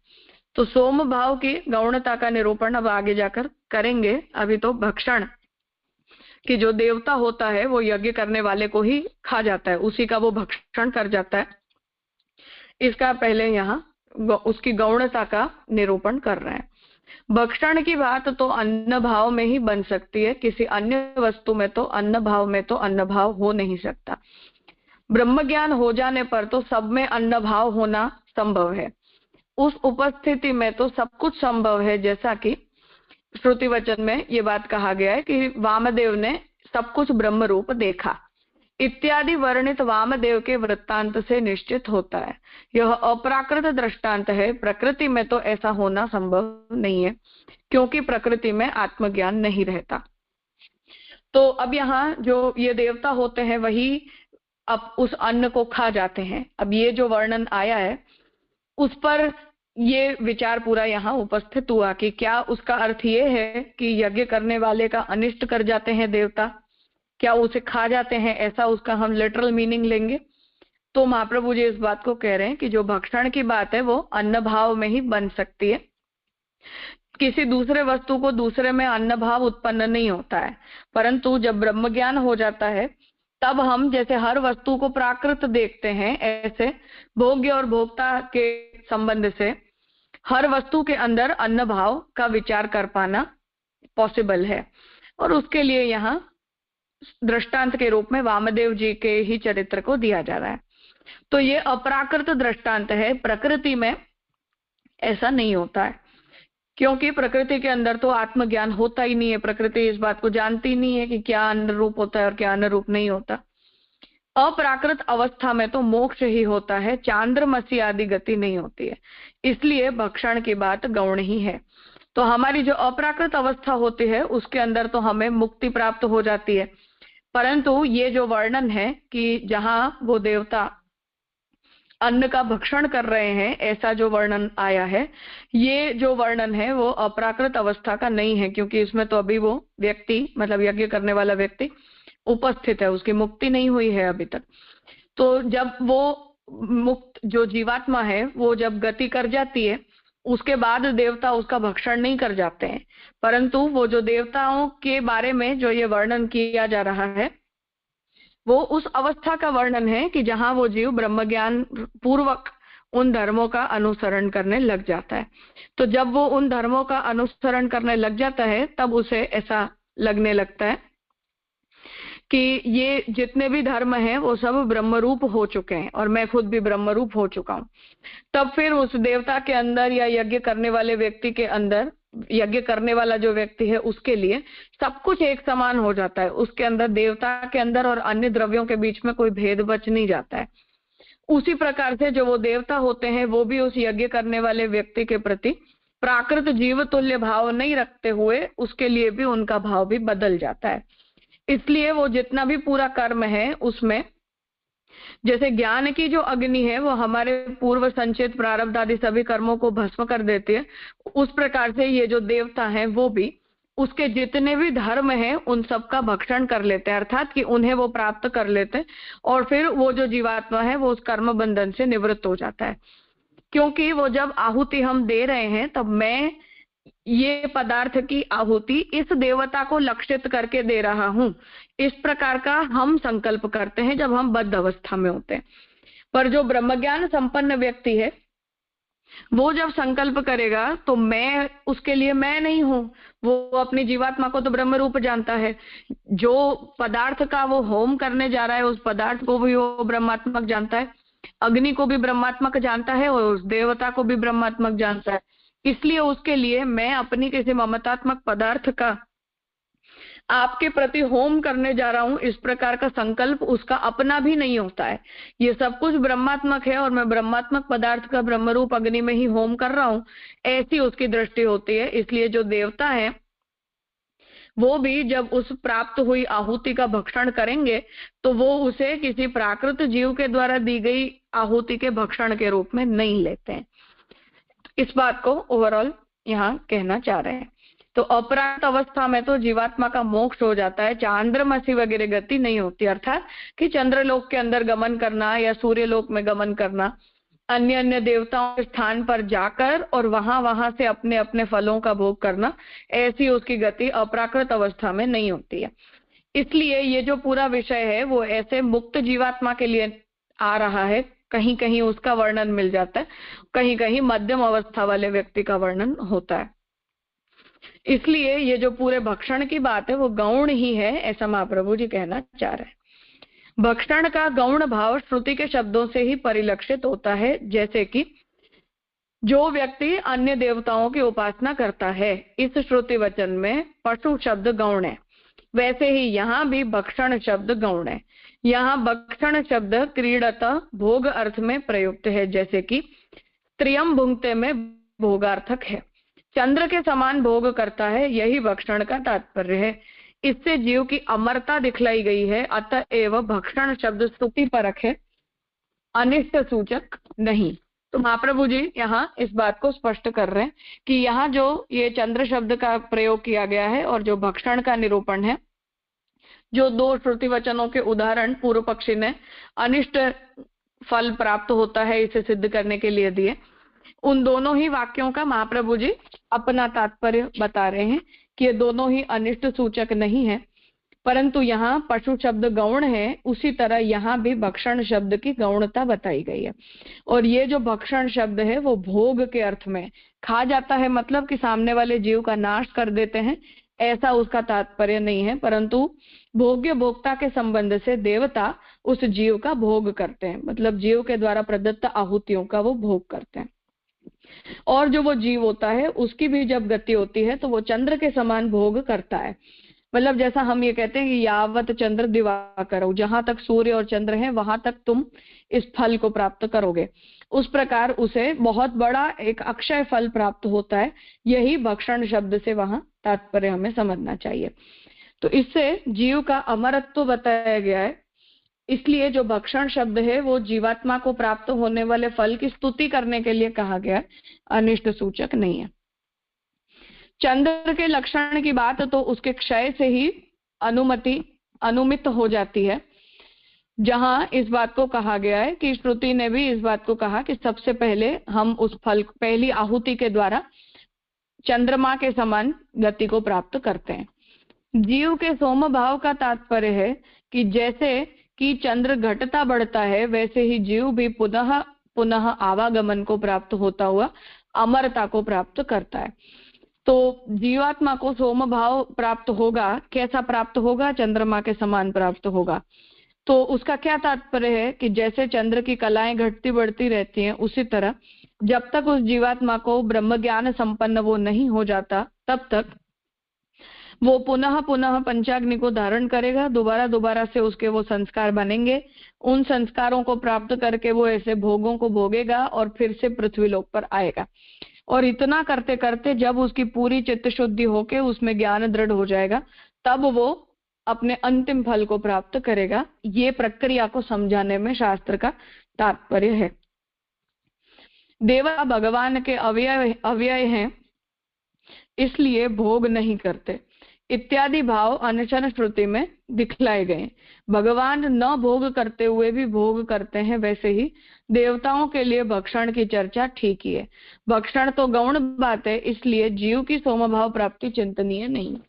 Speaker 1: तो सोम भाव की गौणता का निरूपण अब आगे जाकर करेंगे। अभी तो भक्षण कि जो देवता होता है वो यज्ञ करने वाले को ही खा जाता है, उसी का वो भक्षण कर जाता है, इसका पहले यहाँ उसकी गौणता का निरूपण कर रहे हैं। भक्षण की बात तो अन्न भाव में ही बन सकती है, किसी अन्य वस्तु में तो अन्न भाव में तो अन्न भाव हो नहीं सकता। ब्रह्म ज्ञान हो जाने पर तो सब में अन्न भाव होना संभव है, उस उपस्थिति में तो सब कुछ संभव है, जैसा कि श्रुति वचन में ये बात कहा गया है कि वामदेव ने सब कुछ ब्रह्म रूप देखा इत्यादि वर्णित वामदेव के वृत्तांत से निश्चित होता है। यह अप्राकृत दृष्टांत है, प्रकृति में तो ऐसा होना संभव नहीं है, क्योंकि प्रकृति में आत्मज्ञान नहीं रहता। तो अब यहाँ जो ये देवता होते हैं वही अब उस अन्न को खा जाते हैं। अब ये जो वर्णन आया है उस पर ये विचार पूरा यहाँ उपस्थित हुआ कि क्या उसका अर्थ ये है कि यज्ञ करने वाले का अनिष्ट कर जाते हैं देवता, क्या उसे खा जाते हैं, ऐसा उसका हम लिटरल मीनिंग लेंगे। तो महाप्रभु जी इस बात को कह रहे हैं कि जो भक्षण की बात है वो अन्न भाव में ही बन सकती है, किसी दूसरे वस्तु को दूसरे में अन्न भाव उत्पन्न नहीं होता है। परंतु जब ब्रह्म ज्ञान हो जाता है तब हम जैसे हर वस्तु को प्राकृत देखते हैं, ऐसे भोग्य और भोक्ता के संबंध से हर वस्तु के अंदर अन्न भाव का विचार कर पाना पॉसिबल है। और उसके लिए यहाँ दृष्टांत के रूप में वामदेव जी के ही चरित्र को दिया जा रहा है। तो ये अपराकृत दृष्टांत है। प्रकृति में ऐसा नहीं होता है, क्योंकि प्रकृति के अंदर तो आत्मज्ञान होता ही नहीं है। प्रकृति इस बात को जानती नहीं है कि क्या अन्य रूप होता है और क्या अन्य रूप नहीं होता। अपराकृत अवस्था में तो मोक्ष ही होता है, चांद्रमसी आदि गति नहीं होती है, इसलिए भक्षण की बात गौण ही है। तो हमारी जो अपराकृत अवस्था होती है उसके अंदर तो हमें मुक्ति प्राप्त हो जाती है, परंतु ये जो वर्णन है कि जहां वो देवता अन्न का भक्षण कर रहे हैं, ऐसा जो वर्णन आया है, ये जो वर्णन है वो अपराकृत अवस्था का नहीं है, क्योंकि इसमें तो अभी वो व्यक्ति मतलब यज्ञ करने वाला व्यक्ति उपस्थित है, उसकी मुक्ति नहीं हुई है अभी तक। तो जब वो मुक्त जो जीवात्मा है वो जब गति कर जाती है, उसके बाद देवता उसका भक्षण नहीं कर जाते हैं, परंतु वो जो देवताओं के बारे में जो ये वर्णन किया जा रहा है वो उस अवस्था का वर्णन है कि जहां वो जीव ब्रह्मज्ञान पूर्वक उन धर्मों का अनुसरण करने लग जाता है। तो जब वो उन धर्मों का अनुसरण करने लग जाता है तब उसे ऐसा लगने लगता है कि ये जितने भी धर्म हैं वो सब ब्रह्मरूप हो चुके हैं और मैं खुद भी ब्रह्मरूप हो चुका हूं। तब फिर उस देवता के अंदर या यज्ञ करने वाले व्यक्ति के अंदर, यज्ञ करने वाला जो व्यक्ति है उसके लिए सब कुछ एक समान हो जाता है। उसके अंदर, देवता के अंदर और अन्य द्रव्यों के बीच में कोई भेद बच नहीं जाता है। उसी प्रकार से जो वो देवता होते हैं वो भी उस यज्ञ करने वाले व्यक्ति के प्रति प्राकृत जीव तुल्य भाव नहीं रखते हुए उसके लिए भी उनका भाव भी बदल जाता है। इसलिए वो जितना भी पूरा कर्म है उसमें, जैसे ज्ञान की जो अग्नि है वो हमारे पूर्व संचित प्रारब्ध आदि सभी कर्मों को भस्म कर देती है, उस प्रकार से ये जो देवता हैं वो भी उसके जितने भी धर्म हैं उन सब का भक्षण कर लेते हैं, अर्थात कि उन्हें वो प्राप्त कर लेते हैं और फिर वो जो जीवात्मा है वो उस कर्म बंधन से निवृत्त हो जाता है। क्योंकि वो जब आहुति हम दे रहे हैं तब मैं ये पदार्थ की आहुति इस देवता को लक्षित करके दे रहा हूं, इस प्रकार का हम संकल्प करते हैं जब हम बद्ध अवस्था में होते हैं। पर जो ब्रह्मज्ञान संपन्न व्यक्ति है वो जब संकल्प करेगा तो मैं उसके लिए मैं नहीं हूं, वो अपनी जीवात्मा को तो ब्रह्म रूप जानता है। जो पदार्थ का वो होम करने जा रहा है उस पदार्थ को भी वो ब्रह्मात्मक जानता है, अग्नि को भी ब्रह्मात्मक जानता है और उस देवता को भी ब्रह्मात्मक जानता है। इसलिए उसके लिए मैं अपनी किसी ममतात्मक पदार्थ का आपके प्रति होम करने जा रहा हूं, इस प्रकार का संकल्प उसका अपना भी नहीं होता है। ये सब कुछ ब्रह्मात्मक है और मैं ब्रह्मात्मक पदार्थ का ब्रह्मरूप अग्नि में ही होम कर रहा हूं, ऐसी उसकी दृष्टि होती है। इसलिए जो देवता है वो भी जब उस प्राप्त हुई आहुति का भक्षण करेंगे तो वो उसे किसी प्राकृत जीव के द्वारा दी गई आहुति के भक्षण के रूप में नहीं लेते हैं। इस बात को ओवरऑल यहाँ कहना चाह रहे हैं। तो अपराकृत अवस्था में तो जीवात्मा का मोक्ष हो जाता है, चांद्रमसी वगैरह गति नहीं होती, अर्थात कि चंद्रलोक के अंदर गमन करना या सूर्यलोक में गमन करना, अन्य अन्य देवताओं के स्थान पर जाकर और वहां से अपने अपने फलों का भोग करना, ऐसी उसकी गति अपराकृत अवस्था में नहीं होती है। इसलिए ये जो पूरा विषय है वो ऐसे मुक्त जीवात्मा के लिए आ रहा है, कहीं कहीं उसका वर्णन मिल जाता है, कहीं कहीं मध्यम अवस्था वाले व्यक्ति का वर्णन होता है। इसलिए ये जो पूरे भक्षण की बात है वो गौण ही है, ऐसा महाप्रभु जी कहना चाह रहे हैं। भक्षण का गौण भाव श्रुति के शब्दों से ही परिलक्षित होता है, जैसे कि जो व्यक्ति अन्य देवताओं की उपासना करता है, इस श्रुति वचन में पशु शब्द गौण है, वैसे ही यहाँ भी भक्षण शब्द गौण है। यहाँ भक्षण शब्द क्रीडत भोग अर्थ में प्रयुक्त है, जैसे कि त्रियम भुंगते में भोगार्थक है, चंद्र के समान भोग करता है, यही भक्षण का तात्पर्य है। इससे जीव की अमरता दिखलाई गई है, अतएव भक्षण शब्द स्तुति परक है, अनिष्ट सूचक नहीं। तो महाप्रभु जी यहाँ इस बात को स्पष्ट कर रहे हैं कि यहाँ जो ये चंद्र शब्द का प्रयोग किया गया है और जो भक्षण का निरूपण है, जो दो श्रुति वचनों के उदाहरण पूर्व पक्षी ने अनिष्ट फल प्राप्त होता है इसे सिद्ध करने के लिए दिए, उन दोनों ही वाक्यों का महाप्रभु जी अपना तात्पर्य बता रहे हैं कि ये दोनों ही अनिष्ट सूचक नहीं है, परंतु यहाँ पशु शब्द गौण है, उसी तरह यहाँ भी भक्षण शब्द की गौणता बताई गई है। और ये जो भक्षण शब्द है वो भोग के अर्थ में, खा जाता है मतलब कि सामने वाले जीव का नाश कर देते हैं, ऐसा उसका तात्पर्य नहीं है, परंतु भोग्य भोक्ता के संबंध से देवता उस जीव का भोग करते हैं, मतलब जीव के द्वारा प्रदत्त आहुतियों का वो भोग करते हैं। और जो वो जीव होता है उसकी भी जब गति होती है तो वो चंद्र के समान भोग करता है। मतलब जैसा हम ये कहते हैं कि यावत चंद्र दिवाकरौ, जहां तक सूर्य और चंद्र हैं वहां तक तुम इस फल को प्राप्त करोगे, उस प्रकार उसे बहुत बड़ा एक अक्षय फल प्राप्त होता है। यही भक्षण शब्द से वहां तात्पर्य हमें समझना चाहिए। तो इससे जीव का अमरत्व बताया गया है, इसलिए जो भक्षण शब्द है वो जीवात्मा को प्राप्त होने वाले फल की स्तुति करने के लिए कहा गया, अनिष्ट सूचक नहीं है। चंद्र के लक्षण की बात तो उसके क्षय से ही अनुमित हो जाती है, जहां इस बात को कहा गया है कि श्रुति ने भी इस बात को कहा कि सबसे पहले हम उस फल पहली आहुति के द्वारा चंद्रमा के समान गति को प्राप्त करते हैं। जीव के सोम भाव का तात्पर्य है कि जैसे कि चंद्र घटता बढ़ता है वैसे ही जीव भी पुनः पुनः आवागमन को प्राप्त होता हुआ अमरता को प्राप्त करता है। तो जीवात्मा को सोम भाव प्राप्त होगा, कैसा प्राप्त होगा? चंद्रमा के समान प्राप्त होगा। तो उसका क्या तात्पर्य है कि जैसे चंद्र की कलाएं घटती बढ़ती रहती हैं, उसी तरह जब तक उस जीवात्मा को ब्रह्म ज्ञान संपन्न वो नहीं हो जाता तब तक वो पुनः पुनः पंचाग्नि को धारण करेगा, दोबारा दोबारा से उसके वो संस्कार बनेंगे, उन संस्कारों को प्राप्त करके वो ऐसे भोगों को भोगेगा और फिर से पृथ्वी लोक पर आएगा। और इतना करते करते जब उसकी पूरी चित्त शुद्धि होके उसमें ज्ञान दृढ़ हो जाएगा, तब वो अपने अंतिम फल को प्राप्त करेगा। ये प्रक्रिया को समझाने में शास्त्र का तात्पर्य है। देवता भगवान के अव्यय हैं, इसलिए भोग नहीं करते इत्यादि भाव अनशन श्रुति में दिखलाए गए। भगवान न भोग करते हुए भी भोग करते हैं, वैसे ही देवताओं के लिए भक्षण की चर्चा ठीक ही है। भक्षण तो गौण बात है, इसलिए जीव की सोमभाव प्राप्ति चिंतनीय नहीं है।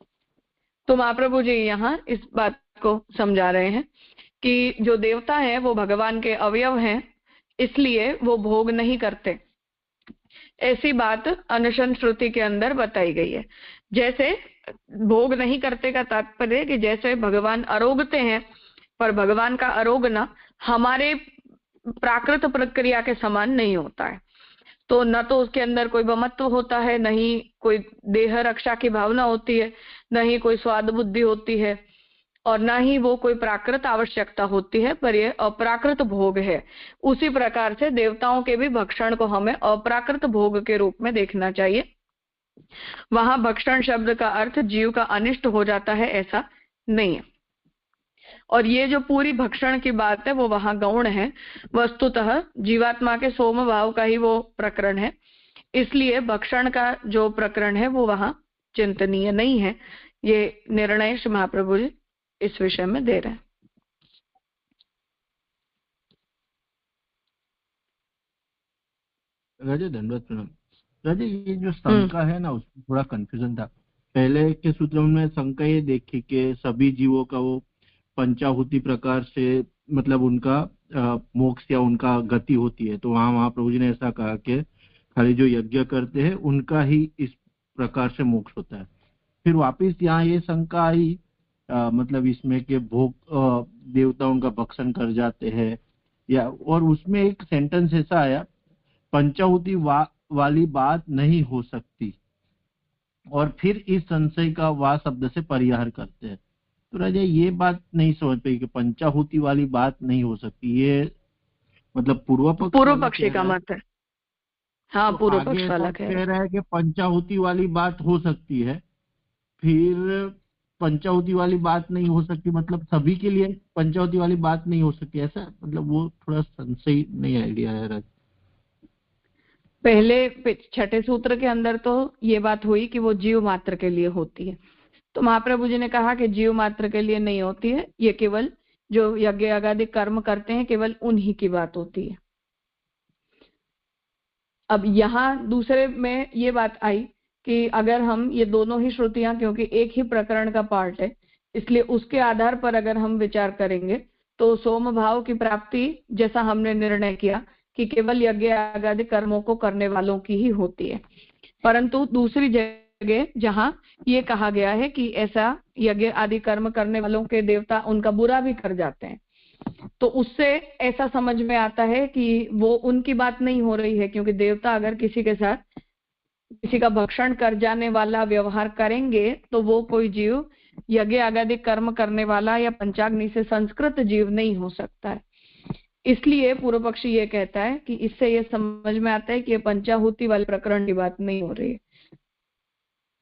Speaker 1: तो महाप्रभु जी यहाँ इस बात को समझा रहे हैं कि जो देवता हैं वो भगवान के अवयव हैं, इसलिए वो भोग नहीं करते। ऐसी बात अनशन श्रुति के अंदर बताई गई है। जैसे भोग नहीं करते का तात्पर्य कि जैसे भगवान अरोगते हैं, पर भगवान का अरोगना हमारे प्राकृत प्रक्रिया के समान नहीं होता है। तो न तो उसके अंदर कोई ममत्व होता है, न ही कोई देह रक्षा की भावना होती है, न ही कोई स्वाद बुद्धि होती है, और न ही वो कोई प्राकृत आवश्यकता होती है, पर यह अप्राकृत भोग है। उसी प्रकार से देवताओं के भी भक्षण को हमें अप्राकृत भोग के रूप में देखना चाहिए। वहां भक्षण शब्द का अर्थ जीव का अनिष्ट हो जाता है, ऐसा नहीं है। और ये जो पूरी भक्षण की बात है वो वहां गौण है, वस्तुतः जीवात्मा के सोम भाव का ही वो प्रकरण है, इसलिए भक्षण का जो प्रकरण है वो वहां चिंतनीय नहीं है। ये निर्णय श्री महाप्रभु जी इस विषय में दे रहे हैं।
Speaker 3: राजा धन्यवाद प्रणाम। राजा ये जो शंका है ना, उसमें थोड़ा कंफ्यूजन था। पहले के सूत्र में शंका ये देखी कि सभी जीवों का वो पंचाहुति प्रकार से मतलब उनका मोक्ष या उनका गति होती है, तो वहां प्रभु जी ने ऐसा कहा कि खाली जो यज्ञ करते हैं उनका ही इस प्रकार से मोक्ष होता है। फिर वापिस यहाँ ये शंका आई मतलब इसमें के भोग देवता उनका भक्षण कर जाते हैं, या और उसमें एक सेंटेंस ऐसा आया, पंचाहुति वाली बात नहीं हो सकती, और फिर इस संशय का वा शब्द से परिहार करते हैं। तो राजा ये बात नहीं समझ पाई कि पंचाहुति वाली बात नहीं हो सकती, ये मतलब पूर्व
Speaker 1: पक्षी का मत है। हाँ, पूर्व पक्ष वाला
Speaker 3: कह रहा है कि पंचाहुति वाली बात हो सकती है, फिर पंचाहुति वाली बात नहीं हो सकती, मतलब सभी के लिए पंचाहुति वाली बात नहीं हो सकती, ऐसा मतलब वो थोड़ा संशय नहीं आइडिया है राजा।
Speaker 1: पहले छठे सूत्र के अंदर तो ये बात हुई कि वो जीव मात्र के लिए होती है, तो महाप्रभु जी ने कहा कि जीव मात्र के लिए नहीं होती है, ये केवल जो यज्ञ आदि कर्म करते हैं केवल उन्हीं की बात होती है। अब यहाँ दूसरे में ये बात आई कि अगर हम ये दोनों ही श्रुतियां, क्योंकि एक ही प्रकरण का पार्ट है, इसलिए उसके आधार पर अगर हम विचार करेंगे तो सोम भाव की प्राप्ति जैसा हमने निर्णय किया कि केवल यज्ञ आदि कर्मों को करने वालों की ही होती है, परंतु दूसरी जगह जहां ये कहा गया है कि ऐसा यज्ञ आदि कर्म करने वालों के देवता उनका बुरा भी कर जाते हैं, तो उससे ऐसा समझ में आता है कि वो उनकी बात नहीं हो रही है, क्योंकि देवता अगर किसी के साथ किसी का भक्षण कर जाने वाला व्यवहार करेंगे तो वो कोई जीव यज्ञ आदि कर्म करने वाला या पंचाग्नि से संस्कृत जीव नहीं हो सकता है। इसलिए पूर्व पक्षी ये कहता है कि इससे ये समझ में आता है कि ये पंचाहुति वाले प्रकरण की बात नहीं हो रही है,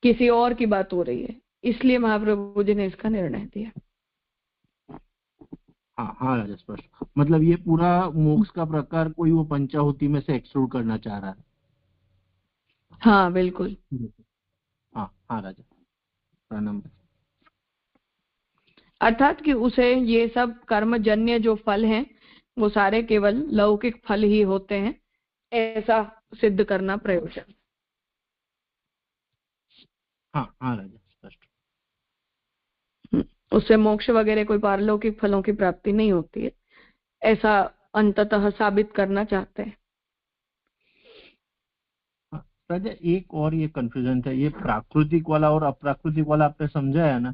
Speaker 1: किसी और की बात हो रही है, इसलिए महाप्रभु जी ने इसका निर्णय दिया।
Speaker 3: हाँ हाँ राजा, स्पष्ट। मतलब ये पूरा मोक्ष का प्रकार कोई वो पंचाहुति में से एक्सक्लूड करना चाह रहा है।
Speaker 1: हाँ बिल्कुल।
Speaker 3: हाँ हाँ राजा, प्रणाम।
Speaker 1: अर्थात कि उसे ये सब कर्मजन्य जो फल हैं वो सारे केवल लौकिक फल ही होते हैं, ऐसा सिद्ध करना प्रयोजन।
Speaker 3: हाँ हाँ राजा, स्पष्ट।
Speaker 1: उससे मोक्ष वगैरह कोई पारलौकिक फलों की प्राप्ति नहीं होती है, ऐसा अंततः साबित करना चाहते हैं।
Speaker 3: राजा एक और ये कंफ्यूजन था, ये प्राकृतिक वाला और अप्राकृतिक वाला आपने समझाया ना,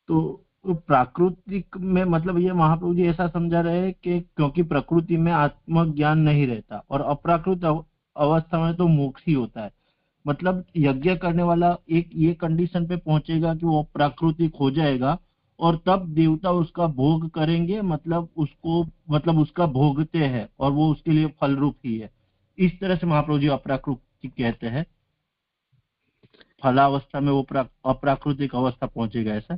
Speaker 3: तो प्राकृतिक में मतलब ये महाप्रभु जी ऐसा समझा रहे हैं कि क्योंकि प्रकृति में आत्मज्ञान नहीं रहता और अप्राकृत अवस्था में तो मोक्ष ही होता है। मतलब यज्ञ करने वाला एक ये कंडीशन पे पहुंचेगा कि वो प्राकृतिक हो जाएगा और तब देवता उसका भोग करेंगे, मतलब उसका भोगते हैं और वो उसके लिए फल रूप ही है। इस तरह से महाप्रभु जी अप्राकृतिक कहते हैं, फलावस्था में वो अप्राकृतिक अवस्था पहुंचेगा, ऐसा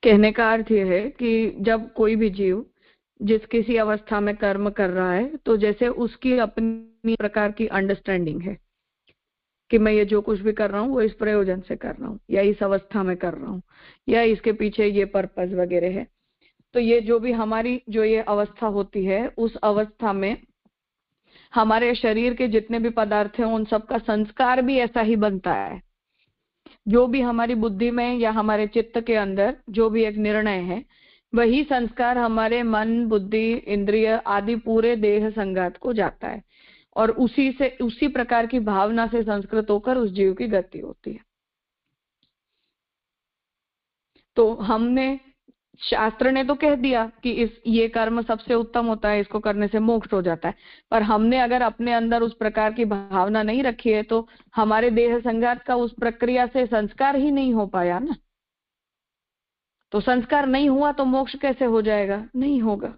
Speaker 1: कहने का अर्थ यह है कि जब कोई भी जीव जिस किसी अवस्था में कर्म कर रहा है, तो जैसे उसकी अपनी प्रकार की अंडरस्टैंडिंग है कि मैं ये जो कुछ भी कर रहा हूँ वो इस प्रयोजन से कर रहा हूँ या इस अवस्था में कर रहा हूँ या इसके पीछे ये पर्पस वगैरह है, तो ये जो भी हमारी जो ये अवस्था होती है, उस अवस्था में हमारे शरीर के जितने भी पदार्थ हैं उन सब का संस्कार भी ऐसा ही बनता है। जो भी हमारी बुद्धि में या हमारे चित्त के अंदर जो भी एक निर्णय है, वही संस्कार हमारे मन, बुद्धि, इंद्रिय आदि पूरे देह संगात को जाता है और उसी प्रकार की भावना से संस्कृत होकर उस जीव की गति होती है। तो हमने, शास्त्र ने तो कह दिया कि ये कर्म सबसे उत्तम होता है, इसको करने से मोक्ष हो जाता है, पर हमने अगर अपने अंदर उस प्रकार की भावना नहीं रखी है तो हमारे देह संघात का उस प्रक्रिया से संस्कार ही नहीं हो पाया ना। तो संस्कार नहीं हुआ तो मोक्ष कैसे हो जाएगा? नहीं होगा।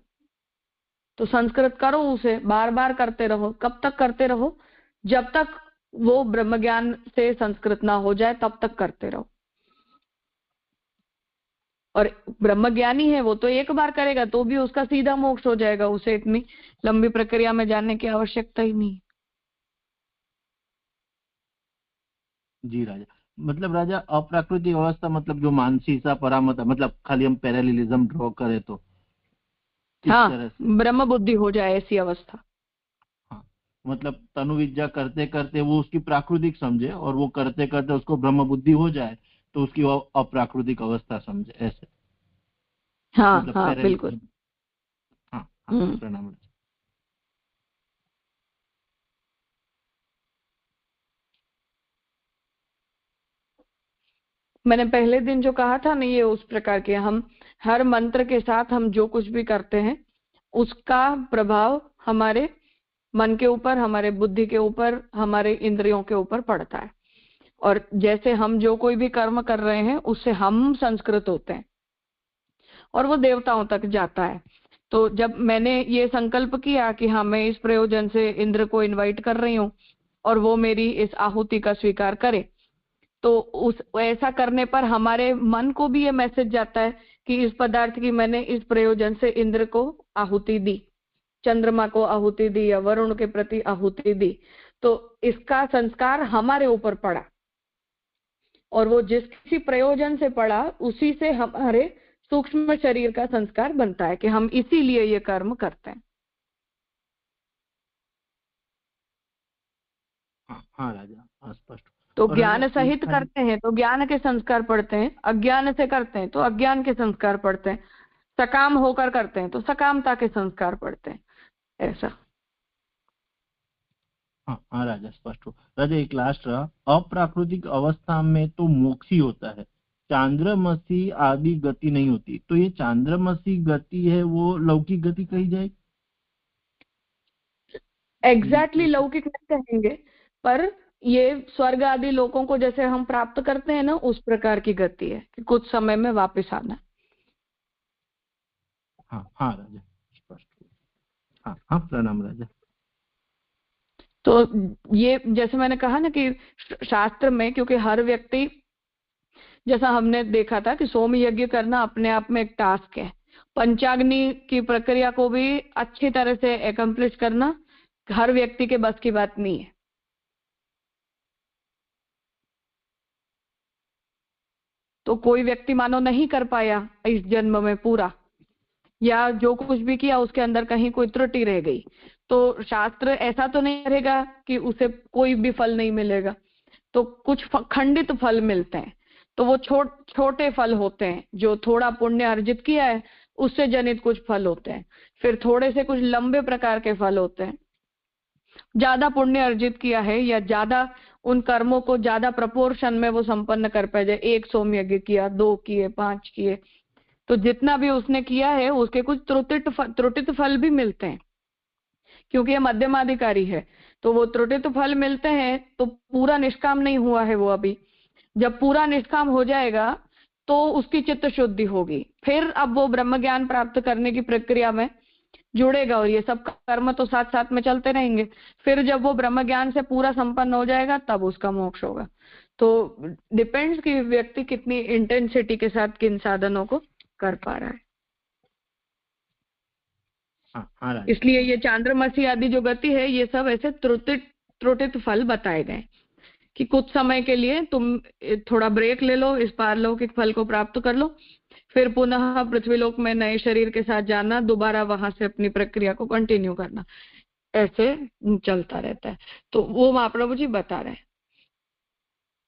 Speaker 1: तो संस्कृत करो, उसे बार बार करते रहो। कब तक करते रहो? जब तक वो ब्रह्म ज्ञान से संस्कृत ना हो जाए तब तक करते रहो। और ब्रह्म ज्ञानी है वो तो एक बार करेगा तो भी उसका सीधा मोक्ष हो जाएगा, उसे इतनी लंबी प्रक्रिया में जाने की आवश्यकता ही नहीं।
Speaker 3: जी राजा। मतलब राजा अप्राकृतिक अवस्था मतलब जो मानसी सा परामत, मतलब खाली हम पैरेललिज्म ड्रॉ करें तो
Speaker 1: हाँ,
Speaker 3: तरह से
Speaker 1: ब्रह्म बुद्धि हो जाए ऐसी अवस्था।
Speaker 3: हाँ, मतलब तनु विद्या करते करते वो उसकी प्राकृतिक समझे और वो करते करते उसको ब्रह्म बुद्धि हो जाए तो उसकी वो अप्राकृतिक अवस्था समझे, ऐसे।
Speaker 1: हाँ
Speaker 3: मतलब
Speaker 1: हाँ बिल्कुल।
Speaker 3: हाँ हाँ, प्रणाम।
Speaker 1: मैंने पहले दिन जो कहा था ना, ये उस प्रकार के हम हर मंत्र के साथ हम जो कुछ भी करते हैं उसका प्रभाव हमारे मन के ऊपर, हमारे बुद्धि के ऊपर, हमारे इंद्रियों के ऊपर पड़ता है। और जैसे हम जो कोई भी कर्म कर रहे हैं उससे हम संस्कृत होते हैं और वो देवताओं तक जाता है। तो जब मैंने ये संकल्प किया कि हाँ मैं इस प्रयोजन से इंद्र को इनवाइट कर रही हूँ और वो मेरी इस आहुति का स्वीकार करे, तो उस ऐसा करने पर हमारे मन को भी ये मैसेज जाता है कि इस पदार्थ की मैंने इस प्रयोजन से इंद्र को आहुति दी, चंद्रमा को आहुति दी या वरुण के प्रति आहुति दी, तो इसका संस्कार हमारे ऊपर पड़ा और वो जिस किसी प्रयोजन से पड़ा उसी से हमारे सूक्ष्म शरीर का संस्कार बनता है कि हम इसीलिए ये कर्म करते हैं।
Speaker 3: हाँ राजा, स्पष्ट।
Speaker 1: तो ज्ञान सहित करते हैं तो ज्ञान के संस्कार पड़ते हैं, अज्ञान से करते हैं तो अज्ञान के संस्कार पड़ते हैं, सकाम होकर करते हैं तो सकामता के संस्कार पड़ते हैं, ऐसा।
Speaker 3: हाँ हाँ राजा, स्पष्ट हो। राजा एक लास्ट रहा, अप्राकृतिक अवस्था में तो मोक्ष ही होता है, चांद्रमसी आदि गति नहीं होती, तो ये चांद्रमसी गति है वो लौकिक गति कही जाएगी?
Speaker 1: एग्जैक्टली लौकिक नहीं कहेंगे, पर ये स्वर्ग आदि लोकों को जैसे हम प्राप्त करते हैं ना, उस प्रकार की गति है कि कुछ समय में वापस आना।
Speaker 3: हाँ हाँ राजा, स्पष्ट हो। हाँ हाँ, प्रणाम राजा।
Speaker 1: तो ये जैसे मैंने कहा ना कि शास्त्र में, क्योंकि हर व्यक्ति, जैसा हमने देखा था कि सोम यज्ञ करना अपने आप में एक टास्क है, पंचाग्नि की प्रक्रिया को भी अच्छी तरह से एकम्प्लिश करना हर व्यक्ति के बस की बात नहीं है। तो कोई व्यक्ति मानो नहीं कर पाया इस जन्म में पूरा, या जो कुछ भी किया उसके अंदर कहीं कोई त्रुटि रह गई, तो शास्त्र ऐसा तो नहीं करेगा कि उसे कोई भी फल नहीं मिलेगा। तो कुछ खंडित फल मिलते हैं, तो वो छोटे फल होते हैं, जो थोड़ा पुण्य अर्जित किया है उससे जनित कुछ फल होते हैं। फिर थोड़े से कुछ लंबे प्रकार के फल होते हैं, ज्यादा पुण्य अर्जित किया है या ज्यादा उन कर्मों को ज्यादा प्रपोर्शन में वो संपन्न कर पाए, जाए 1 सोम यज्ञ किया, 2 किए, 5 किए, तो जितना भी उसने किया है उसके कुछ त्रुटित फल भी मिलते हैं, क्योंकि ये मध्यमाधिकारी है। तो वो त्रुटित फल मिलते हैं, तो पूरा निष्काम नहीं हुआ है वो अभी। जब पूरा निष्काम हो जाएगा तो उसकी चित्त शुद्धि होगी, फिर अब वो ब्रह्म ज्ञान प्राप्त करने की प्रक्रिया में जुड़ेगा, और ये सब कर्म तो साथ साथ में चलते रहेंगे। फिर जब वो ब्रह्म ज्ञान से पूरा संपन्न हो जाएगा तब उसका मोक्ष होगा। तो डिपेंड्स कि व्यक्ति कितनी इंटेंसिटी के साथ किन साधनों को कर पा रहा है।
Speaker 3: हाँ,
Speaker 1: इसलिए ये चांद्रमासी आदि जो गति है, ये सब ऐसे त्रुटित फल बताए गए कि कुछ समय के लिए तुम थोड़ा ब्रेक ले लो, इस पारलौकिक फल को प्राप्त कर लो, फिर पुनः पृथ्वीलोक में नए शरीर के साथ जाना, दोबारा वहां से अपनी प्रक्रिया को कंटिन्यू करना, ऐसे चलता रहता है। तो वो महाप्रभु जी बता रहे हैं,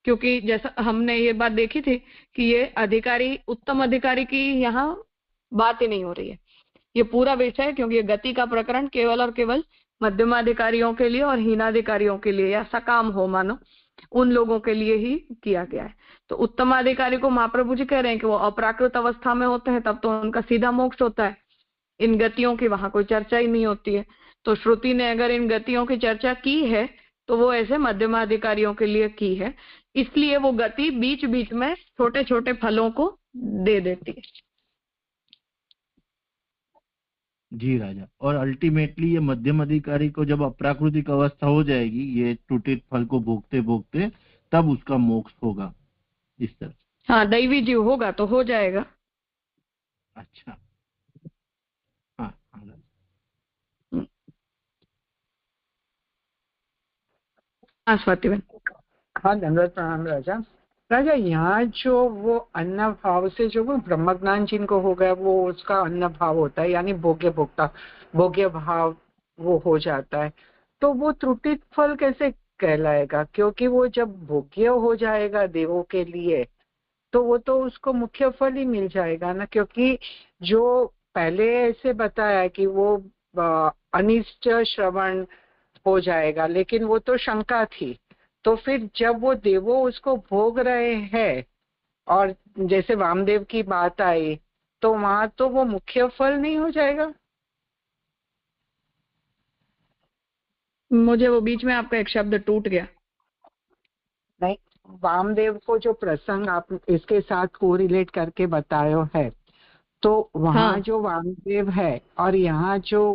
Speaker 1: क्योंकि जैसा हमने ये बात देखी थी कि ये अधिकारी, उत्तम अधिकारी की यहाँ बात ही नहीं हो रही है। ये पूरा विषय, क्योंकि ये गति का प्रकरण केवल और केवल मध्यमाधिकारियों के लिए और हीनाधिकारियों के लिए, या सकाम हो मानो उन लोगों के लिए ही किया गया है। तो उत्तमाधिकारी को महाप्रभु जी कह रहे हैं कि वो अप्राकृत अवस्था में होते हैं, तब तो उनका सीधा मोक्ष होता है, इन गतियों की वहां कोई चर्चा ही नहीं होती है। तो श्रुति ने अगर इन गतियों की चर्चा की है तो वो ऐसे मध्यमाधिकारियों के लिए की है, इसलिए वो गति बीच बीच में छोटे छोटे फलों को दे देती है।
Speaker 3: जी राजा, और अल्टीमेटली ये मध्यम अधिकारी को जब अप्राकृतिक अवस्था हो जाएगी, ये टूटित फल को भोगते भोगते, तब उसका मोक्ष होगा इस तरह।
Speaker 1: हाँ, दैवी जीव होगा तो हो जाएगा।
Speaker 3: अच्छा, हाँ हाँ।
Speaker 1: स्वातिबेन।
Speaker 4: हाँ, दंडवत प्रणाम राजा। राजा, यहाँ जो वो अन्न भाव से जो वो ब्रह्म ज्ञान जिनको हो गया, वो उसका अन्न भाव होता है, यानी भोग्य भोक्ता, भोग्य भाव वो हो जाता है, तो वो त्रुटित फल कैसे कहलाएगा? क्योंकि वो जब भोग्य हो जाएगा देवों के लिए, तो वो तो उसको मुख्य फल ही मिल जाएगा ना। क्योंकि जो पहले ऐसे बताया कि वो अनिष्ट श्रवण हो जाएगा, लेकिन वो तो शंका थी। तो फिर जब वो देवो उसको भोग रहे हैं, और जैसे वामदेव की बात आई, तो वहां तो वो मुख्य फल नहीं हो जाएगा?
Speaker 1: मुझे वो बीच में आपका एक शब्द टूट गया।
Speaker 4: नहीं, वामदेव को जो प्रसंग आप इसके साथ कोरिलेट करके बतायो है, तो वहां
Speaker 1: हाँ।
Speaker 4: जो वामदेव है और यहाँ जो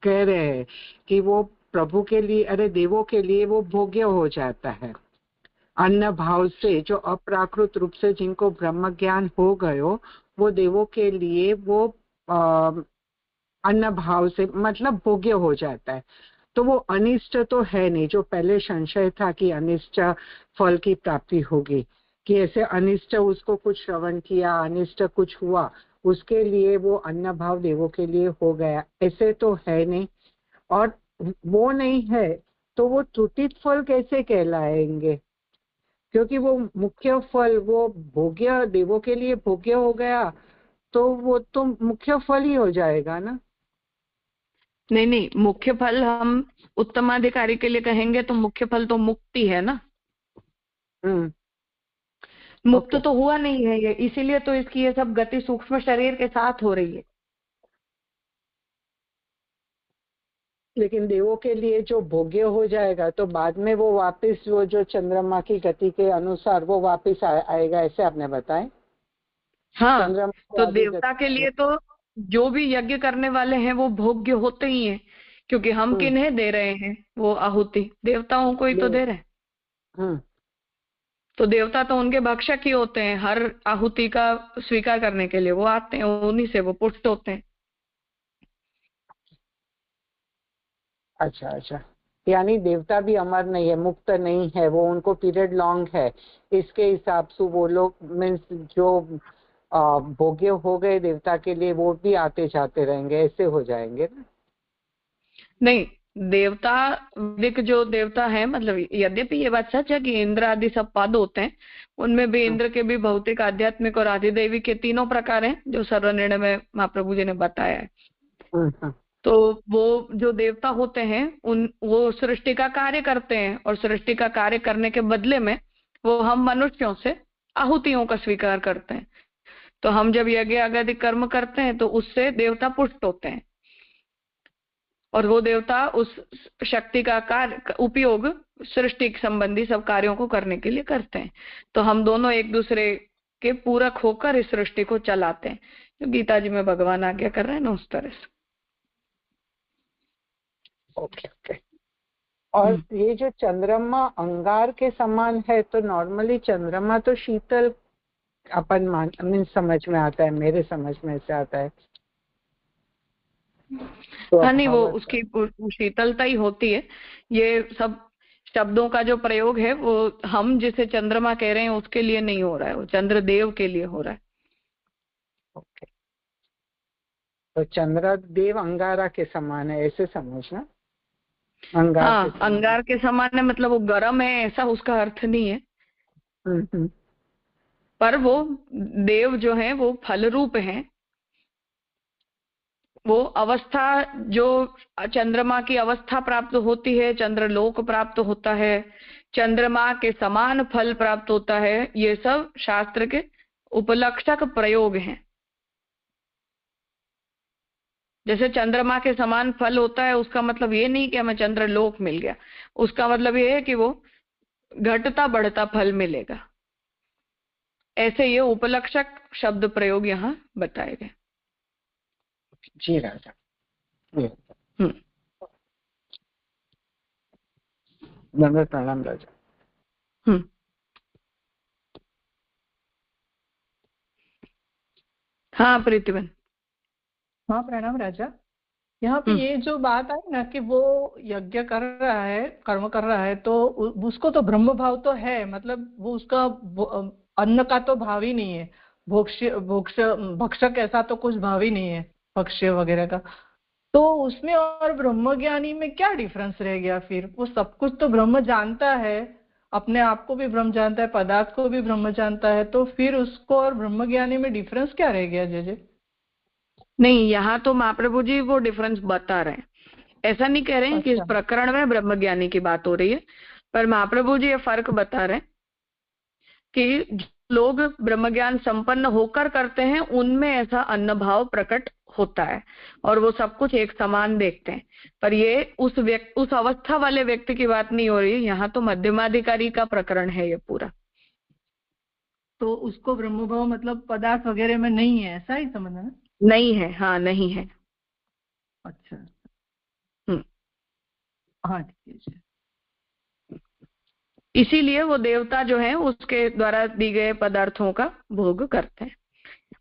Speaker 4: कह रहे हैं कि वो प्रभु के लिए, अरे देवों के लिए वो भोग्य हो जाता है अन्न भाव से। जो अप्राकृत रूप से जिनको ब्रह्म ज्ञान हो गयो, वो देवों के लिए वो अन्न भाव से मतलब भोग्य हो जाता है। तो वो अनिष्ट तो है नहीं, जो पहले संशय था कि अनिष्ट फल की प्राप्ति होगी, कि ऐसे अनिष्ट उसको कुछ श्रवण किया, अनिष्ट कुछ हुआ, उसके लिए वो अन्न भाव देवों के लिए हो गया, ऐसे तो है नहीं। और वो नहीं है तो वो त्रुटित फल कैसे कहलाएंगे? क्योंकि वो मुख्य फल वो भोग्य, देवों के लिए भोग्य हो गया, तो वो तो मुख्य फल ही हो जाएगा ना।
Speaker 1: नहीं नहीं, मुख्य फल हम उत्तमाधिकारी के लिए कहेंगे तो मुख्य फल तो मुक्ति है ना। मुक्त
Speaker 4: ओके।
Speaker 1: तो हुआ नहीं है ये, इसीलिए तो इसकी ये सब गति सूक्ष्म शरीर के साथ हो रही है।
Speaker 4: लेकिन देवों के लिए जो भोग्य हो जाएगा तो बाद में वो वापस वो जो चंद्रमा की गति के अनुसार वो वापस आएगा, ऐसे आपने बताए।
Speaker 1: हाँ,
Speaker 4: चंद्रमा
Speaker 1: तो
Speaker 4: को
Speaker 1: देवता के लिए तो जो भी यज्ञ करने वाले हैं वो भोग्य होते ही हैं, क्योंकि हम किन्हें दे रहे हैं वो आहुति, देवताओं को ही तो दे रहे हैं। तो देवता तो उनके भक्षक ही होते हैं, हर आहुति का स्वीकार करने के लिए वो आते हैं, उन्हीं से वो पुष्ट होते हैं।
Speaker 4: अच्छा अच्छा, यानी देवता भी अमर नहीं है, मुक्त नहीं है, वो उनको पीरियड लॉन्ग है, इसके हिसाब से वो लोग मीन्स जो भोग्य हो गए देवता के लिए वो भी आते जाते रहेंगे, ऐसे हो जाएंगे ना।
Speaker 1: नहीं, देवता वैदिक जो देवता है, मतलब यद्यपि ये बात सच है कि इंद्र आदि सब पद होते हैं, उनमें भी इंद्र के भी भौतिक, आध्यात्मिक और आधिदैविक के तीनों प्रकार हैं जो सर्वनिर्णय में महाप्रभु जी ने बताया है। तो वो जो देवता होते हैं वो सृष्टि का कार्य करते हैं, और सृष्टि का कार्य करने के बदले में वो हम मनुष्यों से आहुतियों का स्वीकार करते हैं। तो हम जब यज्ञ आदि कर्म करते हैं तो उससे देवता पुष्ट होते हैं, और वो देवता उस शक्ति का कार्य उपयोग सृष्टि संबंधी सब कार्यों को करने के लिए करते हैं। तो हम दोनों एक दूसरे के पूरक होकर इस सृष्टि को चलाते हैं, जो गीता जी में भगवान आज्ञा कर रहे हैं ना, उस तरह से।
Speaker 4: Okay okay. और ये जो चंद्रमा अंगार के समान है, तो नॉर्मली चंद्रमा तो शीतल अपन मीन समझ में आता है, मेरे समझ में से आता है। तो
Speaker 1: हाँ, नहीं, वो उसकी शीतलता ही होती है। ये सब शब्दों का जो प्रयोग है वो हम जिसे चंद्रमा कह रहे हैं उसके लिए नहीं हो रहा है, वो चंद्रदेव के लिए हो रहा है।
Speaker 4: ओके, तो चंद्रदेव अंगारा के समान है, ऐसे समझना।
Speaker 1: हाँ, अंगार के समान है मतलब वो गर्म है ऐसा उसका अर्थ नहीं है। पर वो देव जो है वो फल रूप है। वो अवस्था जो चंद्रमा की अवस्था प्राप्त होती है, चंद्रलोक प्राप्त होता है, चंद्रमा के समान फल प्राप्त होता है, ये सब शास्त्र के उपलक्षक प्रयोग हैं। जैसे चंद्रमा के समान फल होता है, उसका मतलब ये नहीं कि हमें चंद्रलोक मिल गया, उसका मतलब ये है कि वो घटता बढ़ता फल मिलेगा। ऐसे ये उपलक्षक शब्द प्रयोग यहाँ बताए गए।
Speaker 4: जी राजा। प्रणाम राजा।
Speaker 1: हाँ प्रीतिबेन।
Speaker 5: हाँ प्रणाम राजा। यहाँ पे ये जो बात आई ना कि वो यज्ञ कर रहा है, कर्म कर रहा है, तो उसको तो ब्रह्म भाव तो है, मतलब वो उसका अन्न का तो भाव ही नहीं है, भक्षक ऐसा तो कुछ भाव ही नहीं है भक्ष्य वगैरह का। तो उसमें और ब्रह्म ज्ञानी में क्या डिफरेंस रह गया फिर? वो सब कुछ तो ब्रह्म जानता है, अपने आप को भी ब्रह्म जानता है, पदार्थ को भी ब्रह्म जानता है, तो फिर उसको और ब्रह्म ज्ञानी में डिफरेंस क्या रह गया जय?
Speaker 1: नहीं, यहाँ तो महाप्रभु जी वो डिफरेंस बता रहे हैं, ऐसा नहीं कह रहे हैं कि इस प्रकरण में ब्रह्मज्ञानी की बात हो रही है, पर महाप्रभु जी ये फर्क बता रहे हैं कि लोग ब्रह्मज्ञान संपन्न होकर करते हैं उनमें ऐसा अन्न भाव प्रकट होता है और वो सब कुछ एक समान देखते हैं। पर ये उस अवस्था वाले व्यक्ति की बात नहीं हो रही है, यहाँ तो मध्यमाधिकारी का प्रकरण है ये पूरा।
Speaker 5: तो उसको ब्रह्म भाव मतलब पदार्थ वगैरह में नहीं है, ऐसा ही समझना है?
Speaker 1: नहीं है, हाँ नहीं है।
Speaker 5: अच्छा, हाँ ठीक है।
Speaker 1: इसीलिए वो देवता जो है उसके द्वारा दी गए पदार्थों का भोग करते हैं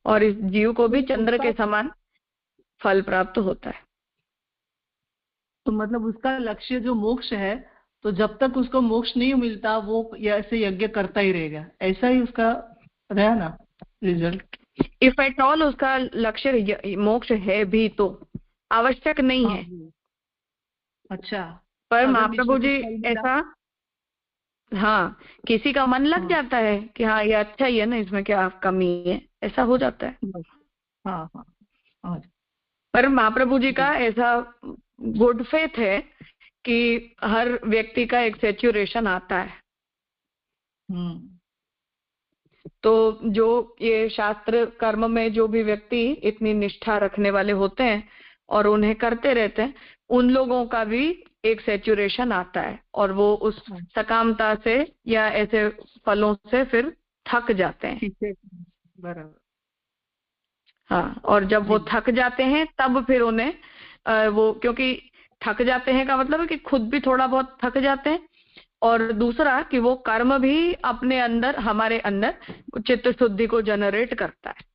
Speaker 1: और इस जीव को भी चंद्र के समान फल प्राप्त होता है।
Speaker 5: तो मतलब उसका लक्ष्य जो मोक्ष है, तो जब तक उसको मोक्ष नहीं मिलता वो ऐसे यज्ञ करता ही रहेगा, ऐसा ही उसका रहा ना रिजल्ट?
Speaker 1: इफ एट ऑल उसका लक्ष्य मोक्ष है भी तो आवश्यक नहीं है।
Speaker 5: अच्छा,
Speaker 1: पर महाप्रभु जी ऐसा, हाँ, किसी का मन लग जाता है कि हाँ ये अच्छा ही है ना, इसमें क्या कमी है, ऐसा हो जाता है।
Speaker 5: हाँ हाँ हाँ।
Speaker 1: पर महाप्रभु जी का ऐसा गुड फेथ है कि हर व्यक्ति का एक सैचुरेशन आता है। तो जो ये शास्त्र कर्म में जो भी व्यक्ति इतनी निष्ठा रखने वाले होते हैं और उन्हें करते रहते हैं, उन लोगों का भी एक सैचुरेशन आता है और वो उस सकामता से या ऐसे फलों से फिर थक जाते हैं।
Speaker 5: बराबर।
Speaker 1: हाँ, और जब वो थक जाते हैं तब फिर उन्हें वो, क्योंकि थक जाते हैं का मतलब है कि खुद भी थोड़ा बहुत थक जाते हैं, और दूसरा कि वो कर्म भी अपने अंदर, हमारे अंदर चित्त शुद्धि को जनरेट करता है।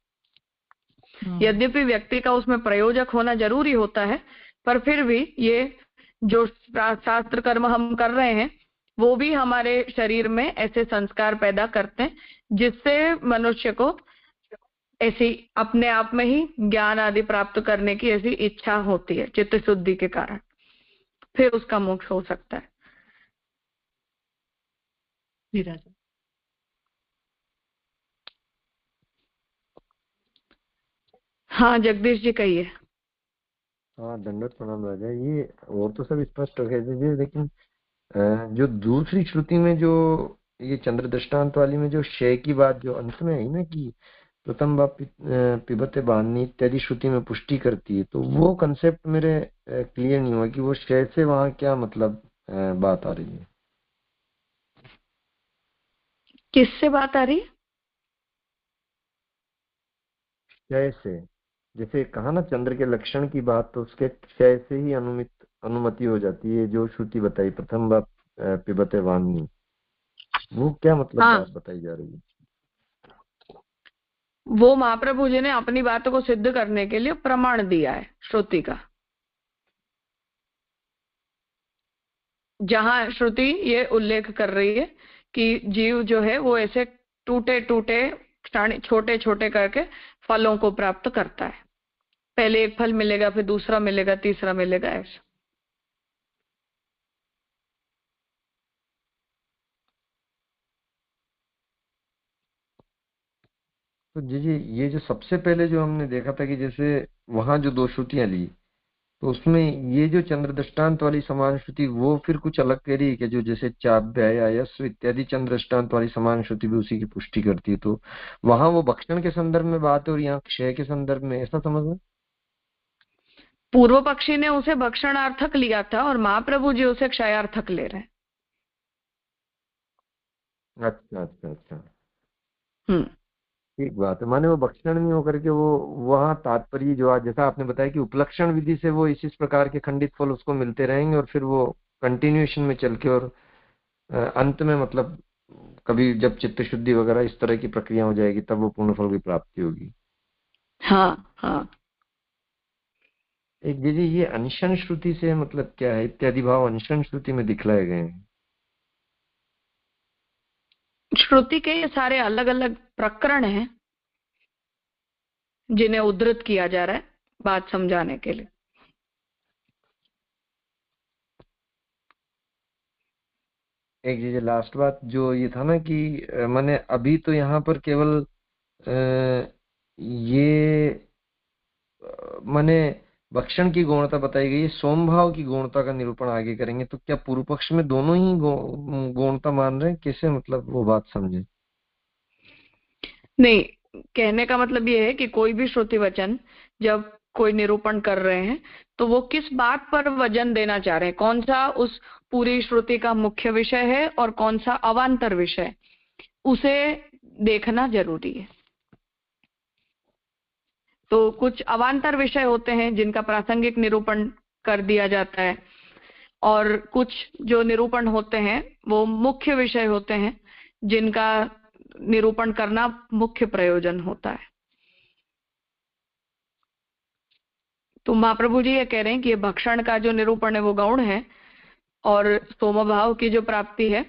Speaker 1: यद्यपि व्यक्ति का उसमें प्रयोजक होना जरूरी होता है, पर फिर भी ये जो शास्त्र कर्म हम कर रहे हैं वो भी हमारे शरीर में ऐसे संस्कार पैदा करते हैं जिससे मनुष्य को ऐसी अपने आप में ही ज्ञान आदि प्राप्त करने की ऐसी इच्छा होती है चित्त शुद्धि के कारण, फिर उसका मोक्ष हो सकता है। हाँ जगदीश जी कहिए।
Speaker 6: हाँ, दंडवत प्रणाम राजा। ये और तो सब स्पष्ट हो गया, लेकिन जो दूसरी श्रुति में जो ये चंद्र दृष्टांत वाली में जो क्षय की बात जो अंत में है ना कि प्रथम बाप पिबते बानी इत्यादि श्रुति में पुष्टि करती है, तो वो कंसेप्ट मेरे क्लियर नहीं हुआ कि वो क्षय से वहां क्या मतलब बात आ रही है।
Speaker 1: किससे बात आ रही?
Speaker 6: क्षय से, जैसे कहा ना चंद्र के लक्षण की बात, तो उसके क्षय से ही अनुमति हो जाती है। जो श्रुति बताई प्रथम बाप पिबते वाणी, वो क्या मतलब बात बताई जा रही है?
Speaker 1: वो महाप्रभु जी ने अपनी बातों को सिद्ध करने के लिए प्रमाण दिया है श्रुति का। जहां श्रुति ये उल्लेख कर रही है कि जीव जो है वो ऐसे टूटे टूटे छोटे छोटे करके फलों को प्राप्त करता है। पहले एक फल मिलेगा, फिर दूसरा मिलेगा, तीसरा मिलेगा, ऐसा।
Speaker 6: तो जी ये जो सबसे पहले जो हमने देखा था कि जैसे वहां जो दो श्रुतियां ली, तो उसमें ये जो चंद्र दृष्टांत वाली समान श्रुति वो फिर कुछ अलग कह रही है कि जो जैसे चाभ्यायस्व इत्यादि चंद्र दृष्टांत वाली समान श्रुति भी उसी की पुष्टि करती है, तो वहां वो भक्षण के संदर्भ में बात है और यहाँ क्षय के संदर्भ में, ऐसा समझना?
Speaker 1: पूर्व पक्षी ने उसे भक्षणार्थक लिया था और महाप्रभु जी उसे क्षयार्थक ले रहे हैं।
Speaker 6: अच्छा अच्छा अच्छा, ठीक बात है। माने वो भक्षण नहीं होकर के वो वहाँ तात्पर्य जो आज जैसा आपने बताया कि उपलक्षण विधि से वो इस प्रकार के खंडित फल उसको मिलते रहेंगे और फिर वो कंटिन्यूएशन में चल के और अंत में मतलब कभी जब चित्त शुद्धि वगैरह इस तरह की प्रक्रिया हो जाएगी तब वो पूर्ण फल की प्राप्ति होगी।
Speaker 1: हाँ हाँ।
Speaker 6: एक जी ये अनशन श्रुति से मतलब क्या है? इत्यादि भाव अनशन श्रुति में दिखलाए गए हैं।
Speaker 1: श्रुति के ये सारे अलग अलग प्रकरण हैं जिन्हें उद्धृत किया जा रहा है बात समझाने के लिए।
Speaker 6: एक जी लास्ट बात जो ये था ना कि मैंने अभी तो यहाँ पर केवल ये माने भक्षण की गौणता बताई गई है, सोमभाव की गौणता का निरूपण आगे करेंगे। तो क्या पूर्व पक्ष में दोनों ही गौणता मान रहे हैं? कैसे मतलब वो बात समझे?
Speaker 1: नहीं, कहने का मतलब ये है कि कोई भी श्रुति वचन जब कोई निरूपण कर रहे हैं तो वो किस बात पर वजन देना चाह रहे हैं, कौन सा उस पूरी श्रुति का मुख्य विषय है और कौन सा अवान्तर विषय, उसे देखना जरूरी है। तो कुछ अवान्तर विषय होते हैं जिनका प्रासंगिक निरूपण कर दिया जाता है और कुछ जो निरूपण होते हैं वो मुख्य विषय होते हैं जिनका निरूपण करना मुख्य प्रयोजन होता है। तो महाप्रभु जी ये कह रहे हैं कि ये भक्षण का जो निरूपण है वो गौण है और सोमभाव की जो प्राप्ति है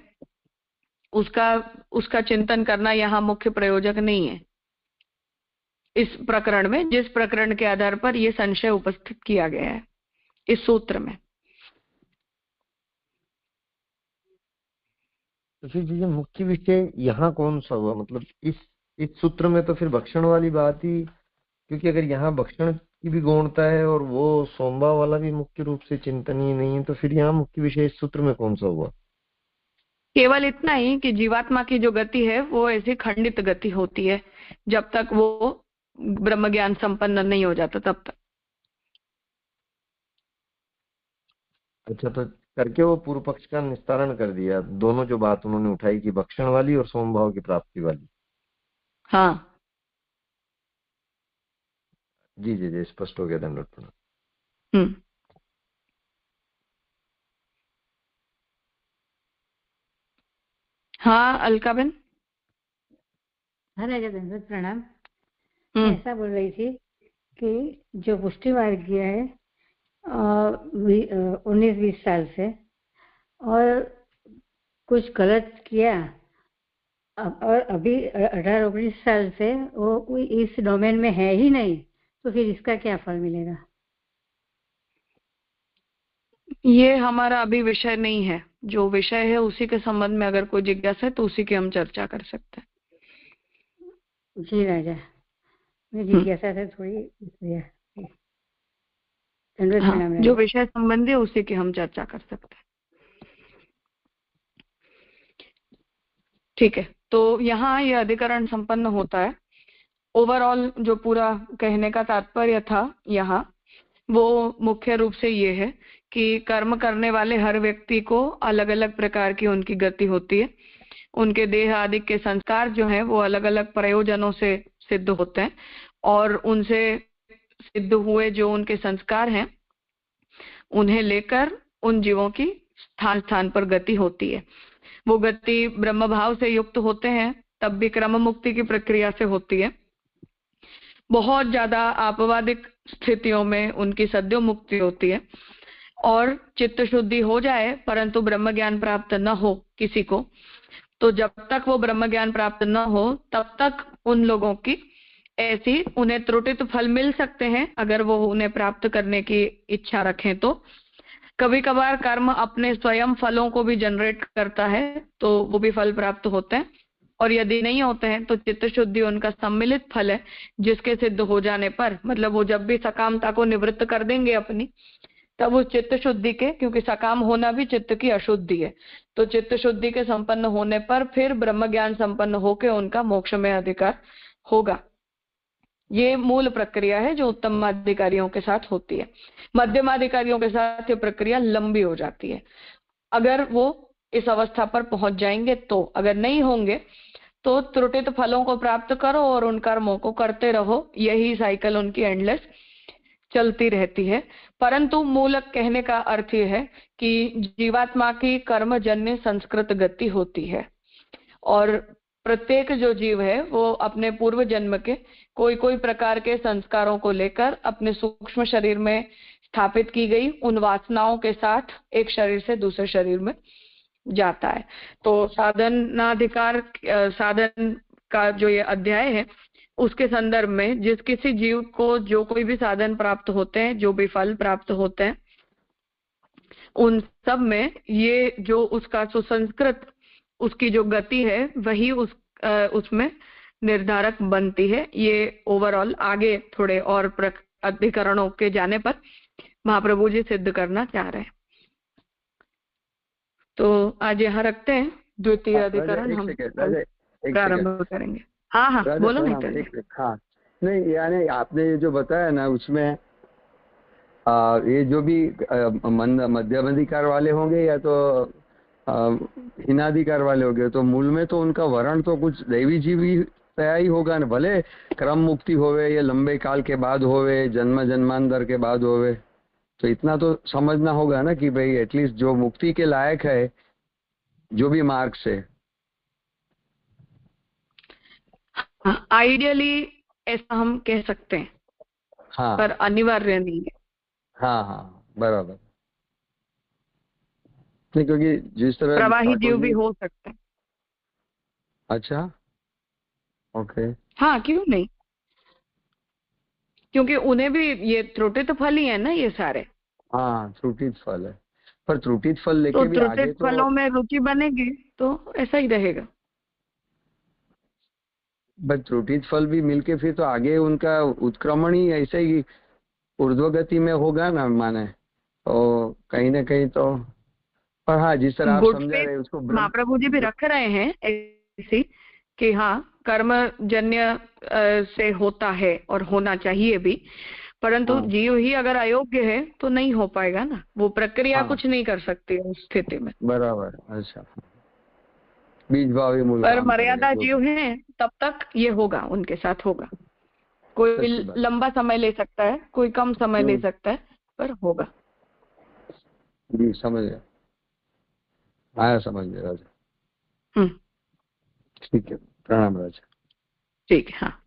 Speaker 1: उसका चिंतन करना यहाँ मुख्य प्रयोजक नहीं है इस प्रकरण में, जिस प्रकरण के आधार पर ये संशय उपस्थित किया गया है इस सूत्र में।
Speaker 6: तो फिर ये मुख्य विषय यहाँ कौन सा हुआ? मतलब इस सूत्र में तो फिर भक्षण वाली बात ही क्योंकि अगर यहाँ भक्षण की भी गौणता है और वो सोमभाव वाला भी मुख्य रूप से चिंतनीय नहीं है, तो फिर यहाँ मुख्य विषय इस सूत्र में कौन सा हुआ?
Speaker 1: केवल इतना ही कि जीवात्मा की जो गति है वो ऐसी खंडित गति होती है जब तक वो ब्रह्म ज्ञान संपन्न नहीं हो जाता तब तक।
Speaker 6: अच्छा, तो करके वो पूर्व पक्ष का निस्तारण कर दिया, दोनों जो बात उन्होंने उठाई कि भक्षण वाली और सोमभाव की प्राप्ति वाली।
Speaker 1: हाँ
Speaker 6: जी जी जी, स्पष्ट हो गया, दंडवत प्रणाम।
Speaker 1: हाँ अलका बेन।
Speaker 7: हाँ राजा, दंडवत प्रणाम। मैं ऐसा बोल रही थी कि जो पुष्टि मार्गीय है 19-20 साल से, और कुछ गलत किया, और अभी 18-19 साल से वो कोई इस डोमेन में है ही नहीं, तो फिर इसका क्या फल मिलेगा?
Speaker 1: ये हमारा अभी विषय नहीं है। जो विषय है उसी के संबंध में अगर कोई जिज्ञासा है तो उसी की हम चर्चा कर सकते हैं।
Speaker 7: जी राजा, मैं जिज्ञासा से थोड़ी इसलिए
Speaker 1: हाँ, जो विषय संबंधी है उसी की हम चर्चा कर सकते हैं। ठीक है, तो यहाँ ये अधिकरण संपन्न होता है। ओवरऑल जो पूरा कहने का तात्पर्य था यहाँ, वो मुख्य रूप से ये है कि कर्म करने वाले हर व्यक्ति को अलग अलग प्रकार की उनकी गति होती है। उनके देह आदि के संस्कार जो हैं वो अलग अलग प्रयोजनों से सिद्ध होते हैं, और उनसे सिद्ध हुए जो उनके संस्कार हैं उन्हें लेकर उन जीवों की स्थान स्थान पर गति होती है। वो गति ब्रह्म भाव से युक्त होते हैं तब भी क्रम मुक्ति की प्रक्रिया से होती है। बहुत ज्यादा आपवादिक स्थितियों में उनकी सद्यो मुक्ति होती है, और चित्त शुद्धि हो जाए परंतु ब्रह्म ज्ञान प्राप्त न हो किसी को, तो जब तक वो ब्रह्म ज्ञान प्राप्त न हो तब तक उन लोगों की ऐसी उन्हें त्रुटित फल मिल सकते हैं अगर वो उन्हें प्राप्त करने की इच्छा रखें। तो कभी कभार कर्म अपने स्वयं फलों को भी जनरेट करता है तो वो भी फल प्राप्त होते हैं, और यदि नहीं होते हैं तो चित्त शुद्धि उनका सम्मिलित फल है, जिसके सिद्ध हो जाने पर, मतलब वो जब भी सकामता को निवृत्त कर देंगे अपनी, तब उस चित्त शुद्धि के, क्योंकि सकाम होना भी चित्त की अशुद्धि है, तो चित्त शुद्धि के संपन्न होने पर फिर ब्रह्म ज्ञान संपन्न होकर उनका मोक्ष में अधिकार होगा। ये मूल प्रक्रिया है जो उत्तमाधिकारियों के साथ होती है। मध्यमाधिकारियों के साथ ये प्रक्रिया लंबी हो जाती है अगर वो इस अवस्था पर पहुंच जाएंगे तो। अगर नहीं होंगे तो त्रुटित फलों को प्राप्त करो और उन कर्मों को करते रहो, यही साइकिल उनकी एंडलेस चलती रहती है। परंतु मूलक कहने का अर्थ यह है कि जीवात्मा की कर्मजन्य संस्कृत गति होती है, और प्रत्येक जो जीव है वो अपने पूर्व जन्म के कोई कोई प्रकार के संस्कारों को लेकर अपने सूक्ष्म शरीर में स्थापित की गई उन वासनाओं के साथ एक शरीर से दूसरे शरीर में जाता है। तो साधनाधिकार साधन का जो ये अध्याय है उसके संदर्भ में जिस किसी जीव को जो कोई भी साधन प्राप्त होते हैं, जो भी फल प्राप्त होते हैं, उन सब में ये जो उसका सुसंस्कृत उसकी जो गति है वही उसमें निर्धारक बनती है। ये ओवरऑल आगे थोड़े और अधिकरणों के जाने पर महाप्रभु जी सिद्ध करना चाह रहे हैं। तो आज यहाँ रखते हैं, द्वितीय अधिकरण हम प्रारंभ करेंगे। हाँ हाँ बोलो नहीं।
Speaker 8: हाँ नहीं, यानी आपने जो बताया ना उसमें ये जो भी मध्यमाधिकार वाले होंगे या तो हीनाधिकार वाले होंगे, तो मूल में तो उनका वर्ण तो कुछ दैवी जीवी तया ही होगा ना, भले क्रम मुक्ति होवे या लंबे काल के बाद होवे, जन्म जन्मांतर के बाद होवे, तो इतना तो समझना होगा ना कि भाई एटलीस्ट जो मुक्ति के लायक है जो भी मार्ग से।
Speaker 1: आइडियली ऐसा हम कह सकते हैं,
Speaker 8: हाँ,
Speaker 1: पर अनिवार्य नहीं है।
Speaker 8: हाँ हाँ बराबर, नहीं क्योंकि जिस तरह
Speaker 1: प्रवाही जीव भी हो सकते हैं।
Speaker 8: अच्छा ओके,
Speaker 1: हाँ क्यों नहीं, क्योंकि उन्हें भी ये त्रुटित फल ही है ना ये सारे।
Speaker 8: हाँ त्रुटित फल है, पर त्रुटित फल लेके
Speaker 1: तो
Speaker 8: भी आगे
Speaker 1: त्रुटित फलों में रुचि बनेगी तो ऐसा ही रहेगा।
Speaker 8: बट त्रुटित फल भी मिलके फिर तो आगे उनका उत्क्रमण ही ऐसे ही ऊर्ध्वगति में होगा ना, माने और कहीं ना कहीं तो। पर हाँ, जिस तरह आप समझा रहे उसको
Speaker 1: महाप्रभु जी भी रख रहे हैं ऐसी कि हाँ कर्मजन्य से होता है और होना चाहिए भी, परंतु
Speaker 8: हाँ।
Speaker 1: जीव ही अगर अयोग्य है तो नहीं हो पाएगा ना, वो प्रक्रिया
Speaker 8: हाँ।
Speaker 1: कुछ नहीं कर सकती उस स्थिति में।
Speaker 8: बराबर। अच्छा, बीज भाव ही मूल
Speaker 1: पर
Speaker 8: काम
Speaker 1: मर्यादा
Speaker 8: करेगा,
Speaker 1: जीव है तब तक ये होगा, उनके साथ होगा। कोई
Speaker 8: सच्ची बात।
Speaker 1: लंबा समय ले सकता है, कोई कम समय ले सकता है, पर होगा।
Speaker 8: जी समझ गया, आया समझ गया राजा। ठीक है, प्रणाम राजा।
Speaker 1: ठीक है, हाँ।